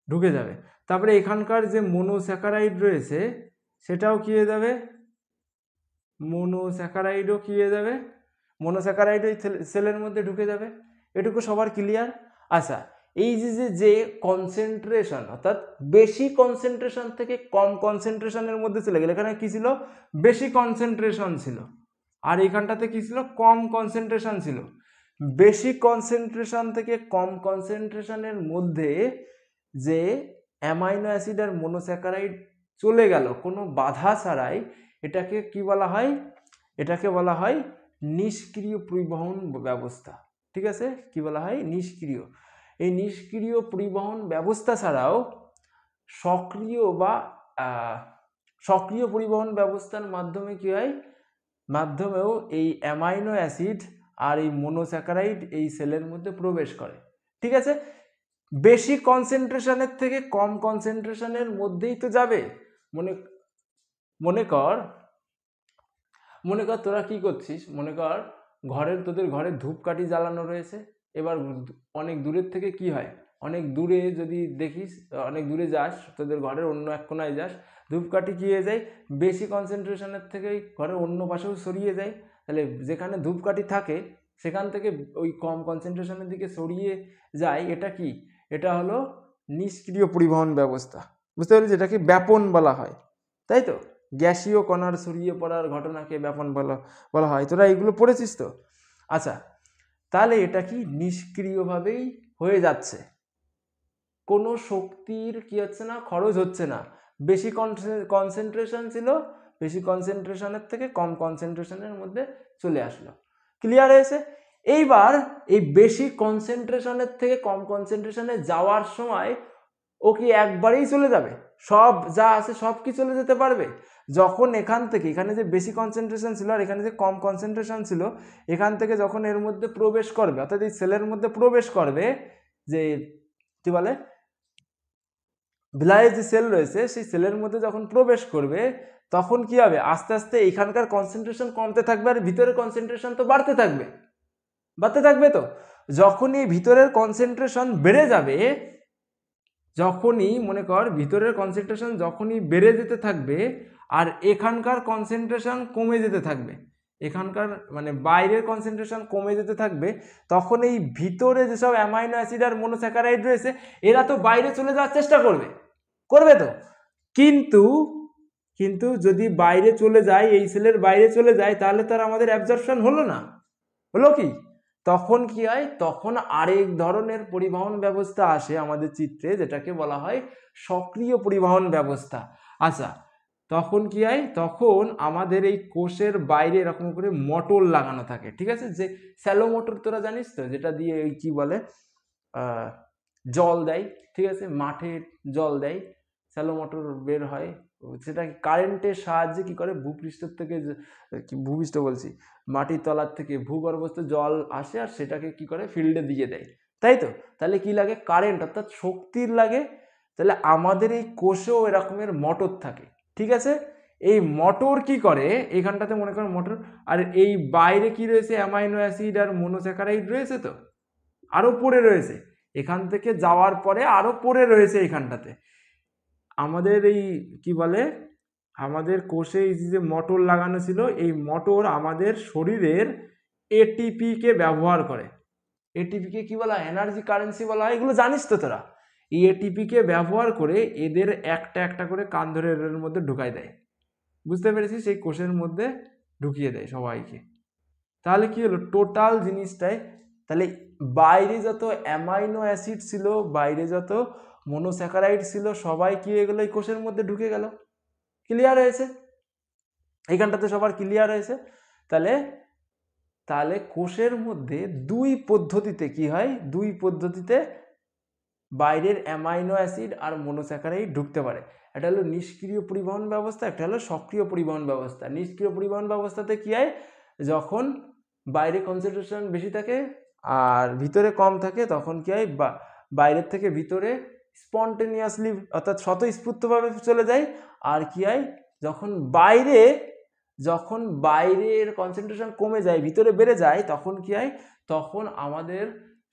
ঢুকে যাবে। তারপরে এখানকার যে মনোস্যাকারাইড রয়েছে সেটাও কি হয়ে যাবে, মনোস্যাকারাইডও কি হয়ে যাবে, মনোস্যাকারাইড ওই সেলের মধ্যে ঢুকে যাবে। এটুকু সবার ক্লিয়ার? আচ্ছা, এই যে কনসেন্ট্রেশন অর্থাৎ বেশি কনসেন্ট্রেশন থেকে কম কনসেন্ট্রেশনের মধ্যে চলে গেল, এখানে কি ছিল, বেশি কনসেন্ট্রেশন ছিল, আর এইখানটাতে কি ছিল, কম কনসেন্ট্রেশন ছিল। বেশি কনসেন্ট্রেশন থেকে কম কনসেন্ট্রেশনের মধ্যে যে অ্যামাইনো অ্যাসিড আর মনোস্যাকারাইড চলে গেল কোনো বাধা ছাড়াই, এটাকে কি বলা হয়, এটাকে বলা হয় নিষ্ক্রিয় পরিবহন ব্যবস্থা। ঠিক আছে, কি বলা হয়, নিষ্ক্রিয়। এই নিষ্ক্রিয় পরিবহন ব্যবস্থা ছাড়াও সক্রিয় পরিবহন ব্যবস্থার মাধ্যমে কি হয়, মাধ্যমেও এই অ্যামাইনো অ্যাসিড আর এই মনোস্যাকারাইড এই সেলের মধ্যে প্রবেশ করে। ঠিক আছে, বেশি কনসেন্ট্রেশনের থেকে কম কনসেন্ট্রেশনের মধ্যেই তো যাবে। মনে কর তোরা কি করছিস, মনে কর তোদের ঘরে ধূপকাঠি জ্বালানো রয়েছে। এবার অনেক দূরের থেকে কি হয়, অনেক দূরে যদি দেখিস, অনেক দূরে যাস, তোদের ঘরের অন্য এক কোনায় যাস, ধূপকাঠি কি হয়ে যায়, বেশি কনসেন্ট্রেশনের থেকে ঘরের অন্য পাশেও সরিয়ে যায়। তাহলে যেখানে ধূপকাঠি থাকে সেখান থেকে ওই কম কনসেন্ট্রেশনের দিকে সরিয়ে যায়, এটা কি, এটা হলো নিষ্ক্রিয় পরিবহন ব্যবস্থা। বুঝতে পারলি, যেটাকে ব্যাপন বলা হয়, তাই তো, গ্যাসীয় কণার ছড়িয়ে পড়ার ঘটনাকে ব্যাপন বলা হয়। তোরা এগুলো পড়েছিস তো? আচ্ছা, তাহলে এটা কি নিষ্ক্রিয়ভাবেই হয়ে যাচ্ছে, কোনো শক্তির কি হচ্ছে না, খরচ হচ্ছে না। বেশি কনসেন্ট্রেশন ছিল, বেশি কনসেন্ট্রেশনের থেকে কম কনসেন্ট্রেশনের মধ্যে চলে আসলো। ক্লিয়ার হয়েছে? এইবার এই বেশি কনসেন্ট্রেশনের থেকে কম কনসেন্ট্রেশনে যাওয়ার সময় ও কি একবারেই চলে যাবে, সব যা আছে সব কি চলে যেতে পারবে? যখন এখান থেকে, এখানে যে বেশি কনসেন্ট্রেশন ছিল আর এখানে যে কম কনসেন্ট্রেশন ছিল, এখান থেকে যখন এর মধ্যে প্রবেশ করবে, অর্থাৎ এই সেলের মধ্যে প্রবেশ করবে, যে কি বলে, ভিলায় যে সেল রয়েছে সেই সেলের মধ্যে যখন প্রবেশ করবে, তখন কি হবে, আস্তে আস্তে এখানকার কনসেন্ট্রেশন কমতে থাকবে আর ভিতরের কনসেন্ট্রেশন তো বাড়তে থাকবে তো। যখনই ভিতরের কনসেন্ট্রেশন বেড়ে যাবে, যখনই মনে কর ভিতরের কনসেন্ট্রেশন যখনই বেড়ে যেতে থাকবে আর এখানকার কনসেন্ট্রেশন কমে যেতে থাকবে, এখানকার মানে বাইরের কনসেন্ট্রেশন কমে যেতে থাকবে, তখন এই ভিতরে যেসব অ্যামাইনো অ্যাসিড আর মনোস্যাকারাইড রয়েছে এরা তো বাইরে চলে যাওয়ার চেষ্টা করবে তো, কিন্তু যদি বাইরে চলে যায়, এই সেলের বাইরে চলে যায়, তাহলে তার আমাদের অ্যাবজর্পশন হলো না, হলো কি? তখন কি হয়, তখন আরেক ধরনের পরিবহন ব্যবস্থা আসে আমাদের চিত্রে, যেটাকে বলা হয় সক্রিয় পরিবহন ব্যবস্থা। আচ্ছা, তখন কি হয়, তখন আমাদের এই কোষের বাইরে এরকম করে মোটর লাগানো থাকে। ঠিক আছে, যে স্যালো মোটর তোরা জানিস তো, যেটা দিয়ে ওই কি বলে জল দেয়, ঠিক আছে, মাঠে জল দেয়, স্যালো মোটর বের হয়, সেটা কারেন্টের সাহায্যে কি করে, ভূপৃষ্ঠের থেকে, ভূপৃষ্ঠ বলছি, মাটির তলার থেকে ভূগর্ভস্থ জল আসে আর সেটাকে কি করে ফিল্ডে দিয়ে দেয়, তাই তো। তাহলে কি লাগে, কারেন্ট অর্থাৎ শক্তির লাগে। তাহলে আমাদের এই কোষেও এরকমের মোটর থাকে। ঠিক আছে, এই মোটর কি করে, এইখানটাতে মনে করেন মোটর, আর এই বাইরে কি রয়েছে, অ্যামাইনো অ্যাসিড আর মনোস্যাকারাইড রয়েছে, তো আরো পড়ে রয়েছে, এখান থেকে যাওয়ার পরে আরো পড়ে রয়েছে এইখানটাতে। আমাদের এই কি বলে, আমাদের কোষে এই যে মোটর লাগানো ছিল, এই মোটর আমাদের শরীরের এটিপি কে ব্যবহার করে। এটিপি কে কি বলা হয়, এনার্জি কারেন্সি বলা হয়, এগুলো জানিস তো তোরা। এই এটিপি কে ব্যবহার করে এদের একটা একটা করে কান ধরে এর মধ্যে ঢুকাই দেয়। বুঝতে পেরেছিস, এই কোষের মধ্যে ঢুকিয়ে দেয় সবাইকে। তাহলে কি হলো টোটাল জিনিসটাই, তাহলে বাইরে যত অ্যামাইনো অ্যাসিড ছিল, বাইরে যত মনোস্যাকারাইড ছিল, সবাই কি হয়ে গেল, এই কোষের মধ্যে ঢুকে গেল। ক্লিয়ার হয়েছে? এইখানটাতে সবার ক্লিয়ার হয়েছে? তাহলে কোষের মধ্যে দুই পদ্ধতিতে কি হয়, দুই পদ্ধতিতে বাইরের অ্যামাইনো অ্যাসিড আর মনোস্যাকারাইড ঢুকতে পারে। এটা হলো নিষ্ক্রিয় পরিবহন ব্যবস্থা, একটা হলো সক্রিয় পরিবহন ব্যবস্থা। নিষ্ক্রিয় পরিবহন ব্যবস্থাতে কি হয়, যখন বাইরে কনসেন্ট্রেশন বেশি থাকে আর ভিতরে কম থাকে, তখন কি হয়, বাইরের থেকে ভিতরে স্পন্টেনিয়াসলি অর্থাৎ স্বতঃস্ফূর্তভাবে চলে যায়। আর কি হয়, যখন বাইরের কনসেন্ট্রেশন কমে যায়, ভিতরে বেড়ে যায়, তখন কি হয়, তখন আমাদের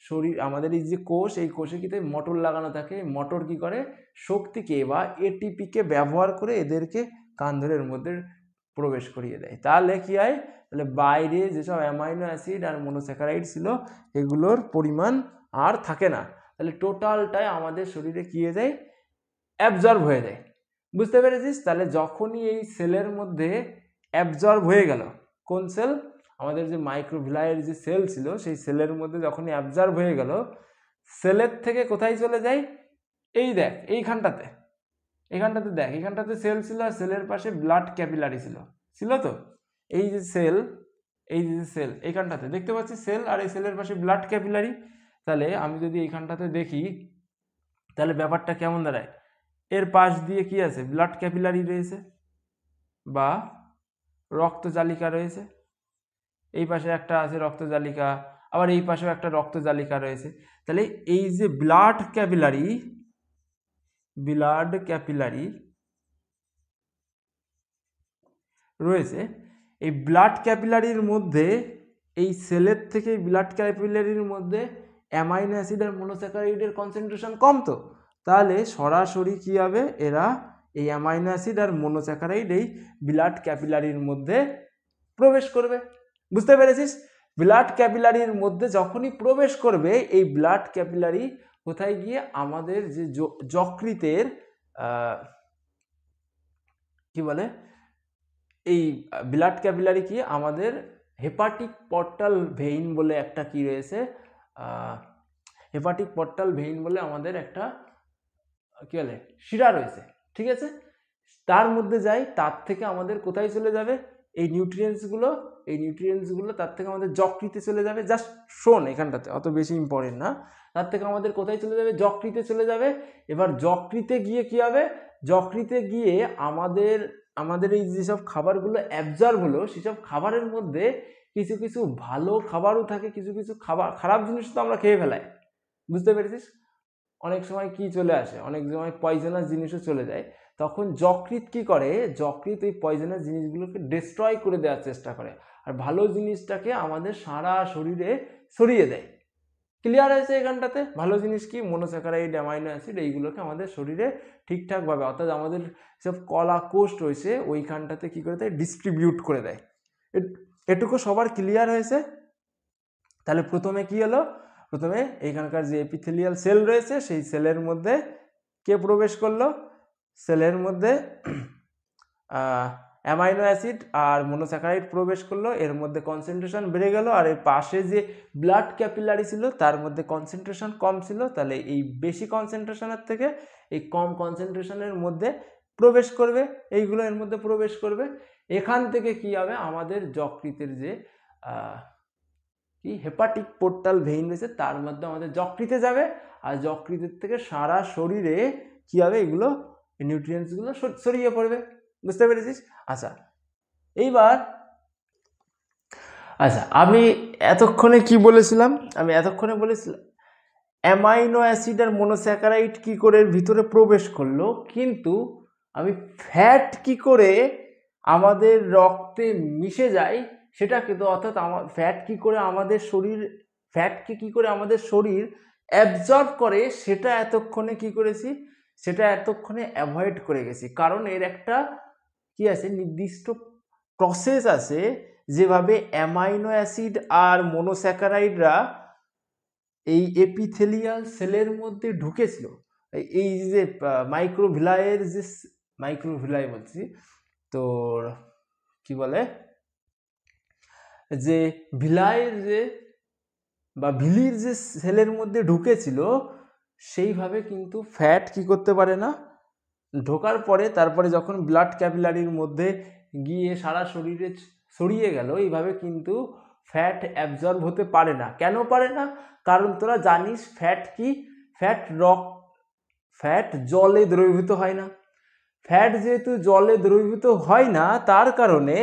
শরীর আমাদের এই যে কোষ, এই কোষে কিন্তু মোটর লাগানো থাকে। মোটর কি করে, শক্তিকে বা এটিপিকে ব্যবহার করে এদেরকে কান্ধরের মধ্যে প্রবেশ করিয়ে দেয়। তাহলে কি হয়, তাহলে বাইরে যেসব অ্যামাইনো অ্যাসিড আর মনোস্যাকারাইড ছিল এগুলোর পরিমাণ আর থাকে না। তাহলে টোটালটাই আমাদের শরীরে কি হয়ে যায়, অ্যাবজর্ব হয়ে যায়। বুঝতে পেরেছিস? তাহলে যখনই এই সেলের মধ্যে অ্যাবজর্ব হয়ে গেল, কোন সেল, আমাদের যে মাইক্রোভিলাইয়ের যে সেল ছিল সেই সেলের মধ্যে যখনই অ্যাবজর্ব হয়ে গেল, সেলের থেকে কোথায় চলে যায়, এই দেখ এইখানটাতে, এখানটাতে দেখ, এখানটাতে সেল ছিল আর সেলের পাশে ব্লাড ক্যাপিলারি ছিল তো, এই যে সেল, এই যে সেল, এইখানটাতে দেখতে পাচ্ছি সেল আর এই সেলের পাশে ব্লাড ক্যাপিলারি। তাহলে আমি যদি এইখানটাতে দেখি তাহলে ব্যাপারটা কেমন দাঁড়ায়, এর পাশ দিয়ে কি আছে, ব্লাড ক্যাপিলারি রয়েছে বা রক্তজালিকা রয়েছে, এই পাশে একটা আছে রক্তজালিকা, আবার এই পাশেও একটা রক্তজালিকা রয়েছে। তাহলে এই যে ব্লাড ক্যাপিলারি রয়েছে, এই ব্লাড ক্যাপিলারির মধ্যে, এই সেলের থেকে ব্লাড ক্যাপিলারির মধ্যে অ্যামাইনো অ্যাসিড আর মনোস্যাকারাইডের কনসেন্ট্রেশন কম, তো তাহলে সরাসরি কি হবে, এরা এই অ্যামাইনো অ্যাসিড আর মনোস্যাকারাইড এই ব্লাড ক্যাপিলারির মধ্যে প্রবেশ করবে। বুঝতে পেরেছিস? ব্লাড ক্যাপিলারির মধ্যে যখনই প্রবেশ করবে, এই ব্লাড ক্যাপিলারি কোথায় গিয়ে আমাদের যে যকৃতের কি বলে, এই ব্লাড ক্যাপিলারি কি আমাদের হেপাটিক পর্টাল ভেইন বলে একটা কি রয়েছে, হেপাটিক পর্টাল ভেইন বলে আমাদের একটা কি বলে শিরা রয়েছে, ঠিক আছে, তার মধ্যে যাই, তার থেকে আমাদের কোথায় চলে যাবে, এই নিউট্রিয়েন্টসগুলো তার থেকে আমাদের যকৃতে চলে যাবে। জাস্ট শোন এখানটাতে, অত বেশি ইম্পর্টেন্ট না, তার থেকে আমাদের কোথায় চলে যাবে, যকৃতে চলে যাবে। এবার যকৃতে গিয়ে কি হবে, যকৃতে গিয়ে আমাদের এই যেসব খাবারগুলো অ্যাবজর্ব হলো, সেসব খাবারের মধ্যে কিছু কিছু ভালো খাবারও থাকে, কিছু কিছু খারাপ জিনিস তো আমরা খেয়ে ফেলাই। বুঝতে পেরেছিস? অনেক সময় কি চলে আসে, অনেক সময় পয়জনাস জিনিসও চলে যায়। তখন যকৃৎ কি করে, যকৃৎ ওই পয়জনাস জিনিসগুলোকে ডিস্ট্রয় করে দেওয়ার চেষ্টা করে আর ভালো জিনিসটাকে আমাদের সারা শরীরে ছড়িয়ে দেয়। ক্লিয়ার হয়েছে এখানটাতে? ভালো জিনিস কি, মনোস্যাকারাইড, অ্যামাইনো অ্যাসিড, এইগুলোকে আমাদের শরীরে ঠিকঠাকভাবে, অর্থাৎ আমাদের সব কলা কোষ রয়েছে ওইখানটাতে কি করে দেয়, ডিস্ট্রিবিউট করে দেয়। এটুকু সবার ক্লিয়ার হয়েছে? তাহলে প্রথমে কি হলো, প্রথমে এইখানকার যে এপিথেলিয়াল সেল রয়েছে সেই সেলের মধ্যে কে প্রবেশ করলো, সেলের মধ্যে অ্যামাইনো অ্যাসিড আর মনোস্যাকারাইড প্রবেশ করলো, এর মধ্যে কনসেন্ট্রেশন বেড়ে গেল। আর এর পাশে যে ব্লাড ক্যাপিলারি ছিল তার মধ্যে কনসেন্ট্রেশন কম ছিল, তাহলে এই বেশি কনসেন্ট্রেশনের থেকে এই কম কনসেন্ট্রেশনের মধ্যে প্রবেশ করবে, এইগুলো এর মধ্যে প্রবেশ করবে। এখান থেকে কি হবে, আমাদের যকৃতের যে কি হেপাটিক পোর্টাল ভেইন রয়েছে তার মধ্যে আমাদের যকৃতে যাবে, আর যকৃতের থেকে সারা শরীরে কি হবে, এগুলো নিউট্রিয়েন্টসগুলো ছড়িয়ে পড়বে। বুঝতে পেরেছিস? আচ্ছা এইবার, আচ্ছা আমি এতক্ষণে বলেছিলাম অ্যামাইনো অ্যাসিড আর মনোস্যাকারাইড কি করে ভিতরে প্রবেশ করলো, কিন্তু আমি ফ্যাট কি করে আমাদের রক্তে মিশে যায় সেটা কিন্তু, অর্থাৎ ফ্যাটকে কি করে আমাদের শরীর অ্যাবজর্ব করে সেটা এতক্ষণে কি করেছি, সেটা এতক্ষণে অ্যাভয়েড করে গেছি। কারণ এর একটা কি আছে, নির্দিষ্ট প্রসেস আছে, যেভাবে অ্যামাইনো অ্যাসিড আর মনোস্যাকারাইডরা এই এপিথেলিয়াল সেলের মধ্যে ঢুকেছিল, এই যে মাইক্রোভিলাই বলছি তোর কি বলে, যে ভিলাইয়ের যে বা ভিলির যে সেলের মধ্যে ঢুকেছিল, সেইভাবে কিন্তু ফ্যাট কি করতে পারে না, ঢোকার পরে তারপরে যখন ব্লাড ক্যাপিলারির মধ্যে গিয়ে সারা শরীরে ছড়িয়ে গেল, এইভাবে কিন্তু ফ্যাট অ্যাবজর্ব হতে পারে না। কেন পারে না? কারণ তোরা জানিস ফ্যাট কি, ফ্যাট জলে দ্রবীভূত হয় না। ফ্যাট যেহেতু জলে দ্রবীভূত হয় না, তার কারণে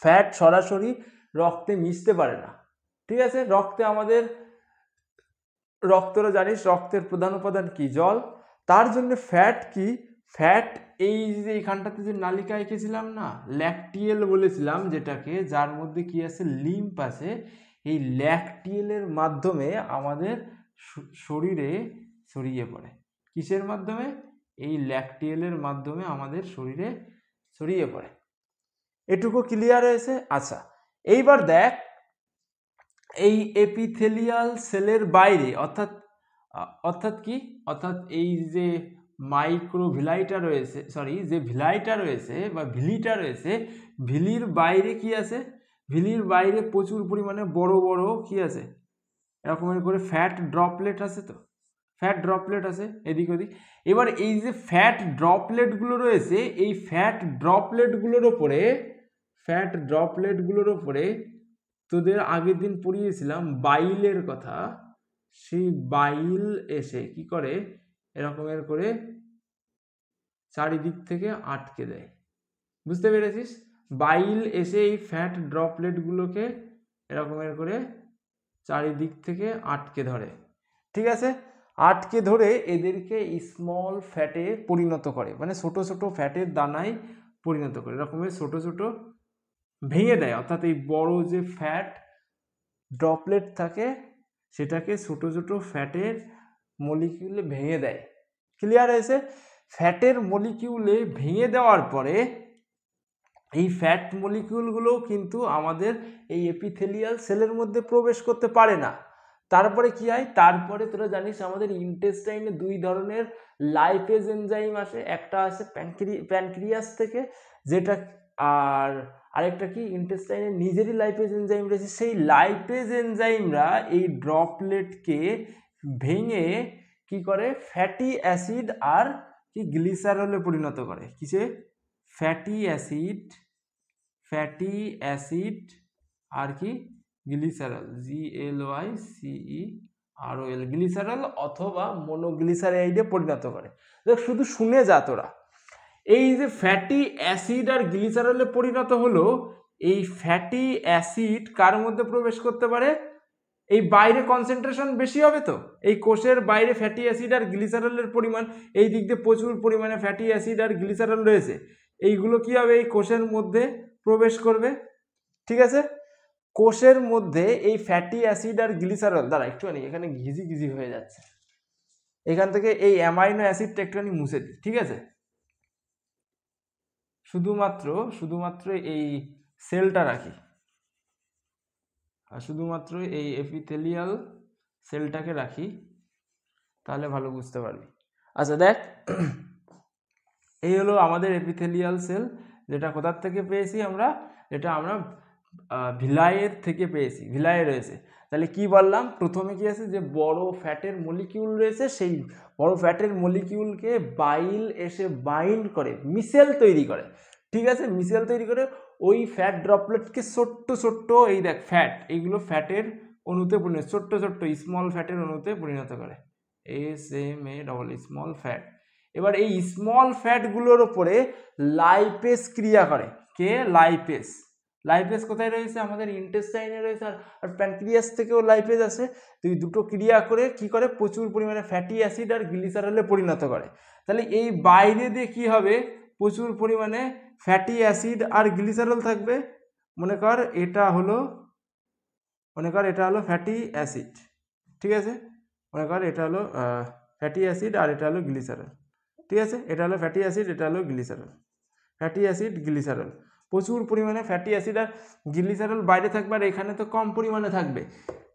ফ্যাট সরাসরি রক্তে মিশতে পারে না। ঠিক আছে, রক্তরা জানিস রক্তের প্রধান উপাদান কি, জল। তার জন্য ফ্যাট এই যে এইখানটাতে যে নালিকা এঁকেছিলাম না, ল্যাকটিয়েল বলেছিলাম যেটাকে, যার মধ্যে কি আছে, লিম্ফ আছে, এই ল্যাকটিয়েলের মাধ্যমে আমাদের শরীরে ছড়িয়ে পড়ে। কিসের মাধ্যমে? এই ল্যাকটিয়েলের মাধ্যমে আমাদের শরীরে ছড়িয়ে পড়ে। এটুকু ক্লিয়ার হয়েছে? আচ্ছা, এইবার দেখ এই এপিথেলিয়াল সেলের বাইরে অর্থাৎ কি, অর্থাৎ এই যে মাইক্রোভিলাইটা রয়েছে, যে ভিলাইটা রয়েছে বা ভিলিটা রয়েছে, ভিলির বাইরে কি আছে? ভিলির বাইরে প্রচুর পরিমাণে বড় বড় কি আছে, এরকমের করে ফ্যাট ড্রপলেট আছে। তো ফ্যাট ড্রপলেট আছে এদিক ওদিক। এবার এই যে ফ্যাট ড্রপলেটগুলো রয়েছে, এই ফ্যাট ড্রপলেটগুলোর ওপরে তোদের আগের দিন পড়িয়েছিলাম বাইলের কথা। সেই বাইল এসে কি করে, এরকমের করে চারিদিক থেকে আটকে দেয়। বুঝতে পেরেছিস? বাইল এসে এই ফ্যাট ড্রপলেটগুলোকে এরকমের করে চারিদিক থেকে আটকে ধরে। ঠিক আছে? আটকে ধরে এদেরকে স্মল ফ্যাটে পরিণত করে, মানে ছোট ছোট ফ্যাটের দানায় পরিণত করে, এরকমের ছোট ছোট ভেঙে দেয়। অর্থাৎ এই বড় যে ফ্যাট ড্রপলেট থাকে সেটাকে ছোট ছোট ফ্যাটের মলিকিউলে ভেঙে দেয়। ক্লিয়ার হয়েছে? ফ্যাটের মলিকিউলে ভেঙে দেওয়ার পরে এই ফ্যাট মলিকিউলগুলো কিন্তু আমাদের এই এপিথেলিয়াল সেলের মধ্যে প্রবেশ করতে পারে না। তারপরে কি হয়? তারপরে তোরা জানিস আমাদের ইন্টেস্টাইনে দুই ধরনের লাইপেজ এনজাইম আসে। একটা আসে প্যানক্রিয়াস থেকে, যেটা, আর আরেকটা কি, ইন্টেস্টাইনের নিজেরই লাইপেজ এনজাইম রয়েছে। সেই লাইপেজ এনজাইমরা এই ড্রপলেটকে ভেঙে কি করে, ফ্যাটি অ্যাসিড আর কি গ্লিসারলে পরিণত করে। কিসে? ফ্যাটি অ্যাসিড আর কি গ্লিসারল, GLYCEROL, গ্লিসারল অথবা মনোগ্লিসারাইডে পরিণত করে। দেখ, শুধু শুনে যা তোরা, এই যে ফ্যাটি অ্যাসিড আর গ্লিসারলে পরিণত হলো, এই ফ্যাটি অ্যাসিড কার মধ্যে প্রবেশ করতে পারে? এই বাইরে কনসেন্ট্রেশন বেশি হবে, তো এই কোষের বাইরে ফ্যাটি অ্যাসিড আর গ্লিসারলের পরিমাণ, এই দিক দিয়ে প্রচুর পরিমাণে ফ্যাটি অ্যাসিড আর গ্লিসারল রয়েছে, এইগুলো কি হবে, এই কোষের মধ্যে প্রবেশ করবে। ঠিক আছে? কোষের মধ্যে এই ফ্যাটি অ্যাসিড আর গ্লিসারল দ্বারা একটুখানি এখানে ঘিজি হয়ে যাচ্ছে, এখান থেকে এই অ্যামাইনো অ্যাসিডটা একটুখানি মুছে দিই। ঠিক আছে? শুধুমাত্র এই সেলটা রাখি, আর শুধুমাত্র এই এপিথেলিয়াল সেলটাকে রাখি, তাহলে ভালো বুঝতে পারবি। আচ্ছা দেখ, এই হলো আমাদের এপিথেলিয়াল সেল, যেটা কোথার থেকে পেয়েছি আমরা, যেটা আমরা ভিলাইয়ের থেকে পেয়েছি, ভিলাইয়ে রয়েছে। তাহলে কি বললাম, প্রথমে কি আছে, যে বড় ফ্যাটের মলিকিউল রয়েছে, সেই বড় ফ্যাটের মলিকিউলকে বাইল এসে বাইন্ড করে মিসেল তৈরি করে। ঠিক আছে? মিসেল তৈরি করে ওই ফ্যাট ড্রপলেটকে ছোট্ট এই দেখ ফ্যাট, এইগুলো ফ্যাটের অণুতে পরিণত, ছোট্ট স্মল ফ্যাটের অণুতে পরিণত করে, SMA স্মল ফ্যাট। এবার এই স্মল ফ্যাটগুলোর ওপরে লাইপেজ ক্রিয়া করে। কে? লাইপেজ কোথায় রয়েছে? আমাদের ইন্টেস্টাইনে রয়েছে। আর প্যানক্রিয়াস থেকেও লাইপেজ আসে। তো এই দুটো ক্রিয়া করে কি করে, প্রচুর পরিমাণে ফ্যাটি অ্যাসিড আর গ্লিসারলে পরিণত করে। তাহলে এই বাইরে দিয়ে কি হবে, প্রচুর পরিমাণে ফ্যাটি অ্যাসিড আর গ্লিসারল থাকবে। মনে কর এটা হলো ফ্যাটি অ্যাসিড। ঠিক আছে? মনে কর এটা হলো ফ্যাটি অ্যাসিড আর এটা হলো গ্লিসারল। ঠিক আছে? এটা হলো ফ্যাটি অ্যাসিড, এটা হলো গ্লিসারল। ফ্যাটি অ্যাসিড, গ্লিসারল, প্রচুর পরিমাণে ফ্যাটি অ্যাসিড আর গ্লিসারল বাইরে থাকবে, আর এখানে তো কম পরিমাণে থাকবে।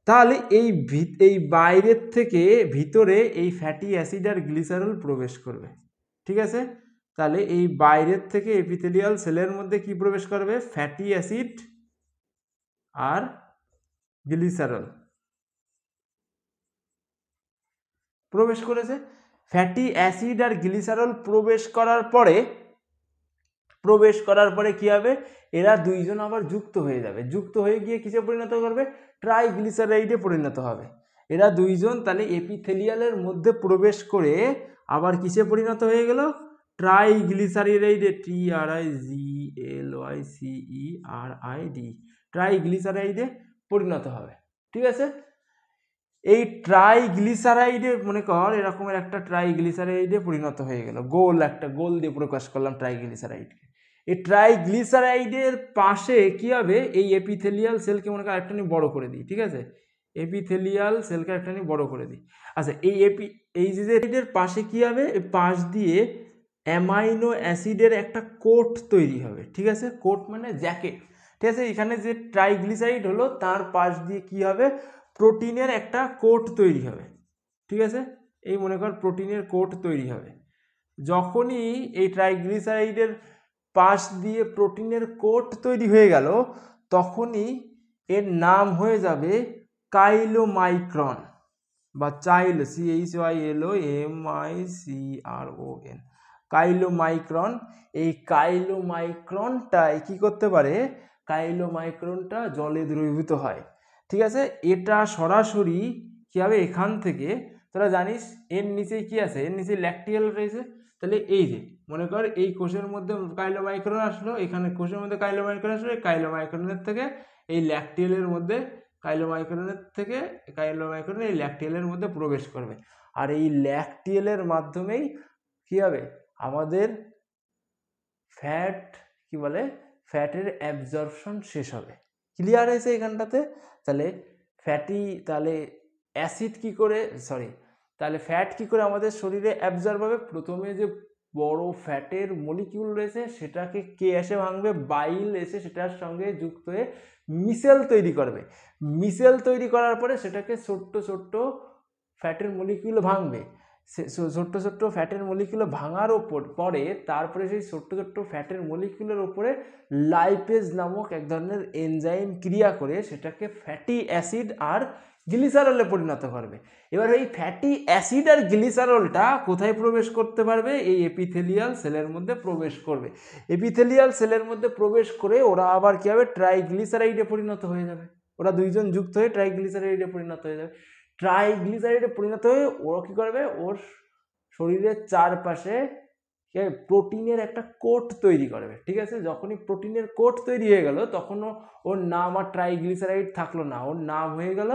তাহলে এই বাইরের থেকে ভিতরে এই ফ্যাটি অ্যাসিড আর গ্লিসারল প্রবেশ করবে। ঠিক আছে? তাহলে এই বাইরের থেকে এপিথেলিয়াল সেলের মধ্যে কি প্রবেশ করবে? ফ্যাটি অ্যাসিড আর গ্লিসারল প্রবেশ করেছে। ফ্যাটি অ্যাসিড আর গ্লিসারল প্রবেশ করার পরে কি হবে, এরা দুইজন আবার যুক্ত হয়ে যাবে। যুক্ত হয়ে গিয়ে কিসে পরিণত করবে? ট্রাইগ্লিসারাইডে পরিণত হবে। এরা দুইজন তাহলে এপিথেলিয়ালের মধ্যে প্রবেশ করে আবার কিসে পরিণত হয়ে গেল? ট্রাইগ্লিসারাইডে, TRIGLYCERID, ট্রাইগ্লিসারাইডে পরিণত হবে। ঠিক আছে? এই ট্রাইগ্লিসারাইডে মনে কর এরকমের একটা ট্রাইগ্লিসারাইডে পরিণত হয়ে গেল, একটা গোল দিয়ে প্রকাশ করলাম ট্রাইগ্লিসারাইডকে। এই ট্রাইগ্লিসারাইডের পাশে কি হবে, এই এপিথেলিয়াল সেলকে মনে করি আরেকটা বড় করে দিই, ঠিক আছে, এপিথেলিয়াল সেলকে একটা বড় করে দিই। আচ্ছা, এই যে পাশে কি হবে, পাশ দিয়ে অ্যামাইনো অ্যাসিডের একটা কোট তৈরি হবে, ঠিক আছে, কোট মানে জ্যাকেট, ঠিক আছে। এখানে যে ট্রাইগ্লিসারাইড হলো তার পাশ দিয়ে কি হবে, প্রোটিনের একটা কোট তৈরি হবে, ঠিক আছে, এই মনে কর প্রোটিনের কোট তৈরি হবে। যখনই এই ট্রাইগ্লিসারাইডের পাশ দিয়ে প্রোটিনের কোট তৈরি হয়ে গেল, তখনই এর নাম হয়ে যাবে কাইলোমাইক্রন বা চাইল, CHYLOMICRON, কাইলোমাইক্রন। এই কাইলোমাইক্রনটাই কি করতে পারে, কাইলোমাইক্রনটা জলে দ্রবীভূত হয়, ঠিক আছে। এটা সরাসরি কি হবে, এখান থেকে তোরা জানিস এর নিচে কি আছে, এর নিচে ল্যাকটিয়াল রয়েছে, তাহলে এই যে মনে কর এই কোষের মধ্যে কাইলোমাইক্রন আসলো, এখানে কোষের মধ্যে কাইলোমাইক্রন আসলো, কাইলোমাইক্রনের থেকে এই ল্যাকটিয়ালের মধ্যে কাইলোমাইক্রন এই ল্যাকটিয়ালের মধ্যে প্রবেশ করবে, আর এই ল্যাকটিয়ালের মাধ্যমেই কি হবে, আমাদের ফ্যাট কি বলে, ফ্যাটের অ্যাবজর্পশন শেষ হবে। ক্লিয়ার হয়েছে এখানটাতে? তাহলে তাহলে অ্যাসিড কি করে, তাহলে ফ্যাট কি করে আমাদের শরীরে অ্যাবজর্ব হবে, প্রথমে যে বড় ফ্যাটের মলিকিউল রয়েছে সেটাকে কে এসে ভাঙবে, বাইল এসে সেটার সঙ্গে যুক্ত হয়ে মিসেল তৈরি করবে, মিসেল তৈরি করার পরে সেটাকে ছোট্ট ছোট্ট ফ্যাটের মলিকিউল ভাঙবে, ছোট্ট ছোট্ট ফ্যাটের মলিকিউল ভাঙার পরে তারপরে সেই ছোট্ট ছোট্ট ফ্যাটের মলিকিউলের ওপরে লাইপেজ নামক এক ধরনের এনজাইম ক্রিয়া করে সেটাকে ফ্যাটি অ্যাসিড আর গ্লিসারলে পরিণত করবে। এবার এই ফ্যাটি অ্যাসিড আর গ্লিসারলটা কোথায় প্রবেশ করতে পারবে, এই এপিথেলিয়াল সেলের মধ্যে প্রবেশ করবে। এপিথেলিয়াল সেলের মধ্যে প্রবেশ করে ওরা আবার কি হবে, ট্রাইগ্লিসারাইডে পরিণত হয়ে যাবে, ওরা দুইজন যুক্ত হয়ে ট্রাইগ্লিসারাইডে পরিণত হয়ে যাবে। ট্রাইগ্লিসারাইডে পরিণত হয়ে ওরা কি করবে, ওর শরীরের চারপাশে প্রোটিনের একটা কোট তৈরি করবে, ঠিক আছে। যখনই প্রোটিনের কোট তৈরি হয়ে গেল তখন ওর নাম আর ট্রাইগ্লিসারাইড থাকলো না, ওর নাম হয়ে গেল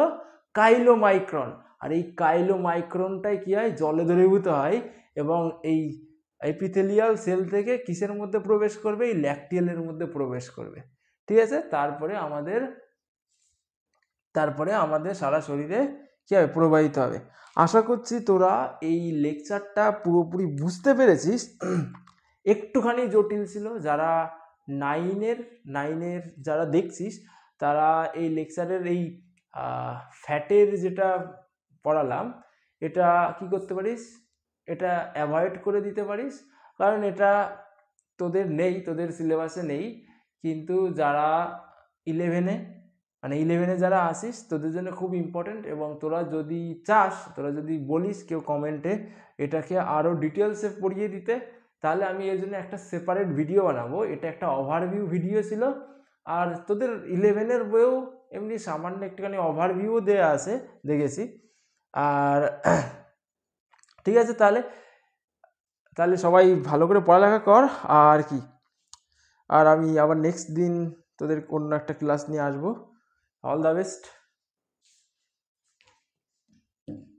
কাইলোমাইক্রন। আর এই কাইলোমাইক্রনটাই কি হয়, জলে দ্রবীভূত হয় এবং এই এপিথেলিয়াল সেল থেকে কিসের মধ্যে প্রবেশ করবে, এই ল্যাকটিয়ালের মধ্যে প্রবেশ করবে, ঠিক আছে। তারপরে আমাদের সারা শরীরে কি হবে, প্রবাহিত হবে। আশা করছি তোরা এই লেকচারটা পুরোপুরি বুঝতে পেরেছিস। একটুখানি জটিল ছিল, যারা নাইনের যারা দেখছিস তারা এই লেকচারের এই ফ্যাটের যেটা পড়ালাম এটা কি করতে পারিস, এটা অ্যাভয়েড করে দিতে পারিস, কারণ এটা তোদের সিলেবাসে নেই। কিন্তু যারা 11-এ যারা আসিস তোদের জন্য খুব ইম্পর্টেন্ট, এবং তোরা যদি বলিস কেউ কমেন্টে এটাকে আরও ডিটেলসে পড়িয়ে দিতে, তাহলে আমি এর জন্য একটা সেপারেট ভিডিও বানাবো। এটা একটা ওভারভিউ ভিডিও ছিল, আর তোদের 11-এর বইয়েও এমনি সামান্য একটুখানি ওভারভিউও দেওয়া আছে, দেখেছি। আর ঠিক আছে, তাহলে সবাই ভালো করে পড়ালেখা কর। আর আমি আবার নেক্সট দিন তোদের অন্য একটা ক্লাস নিয়ে আসবো। All the best.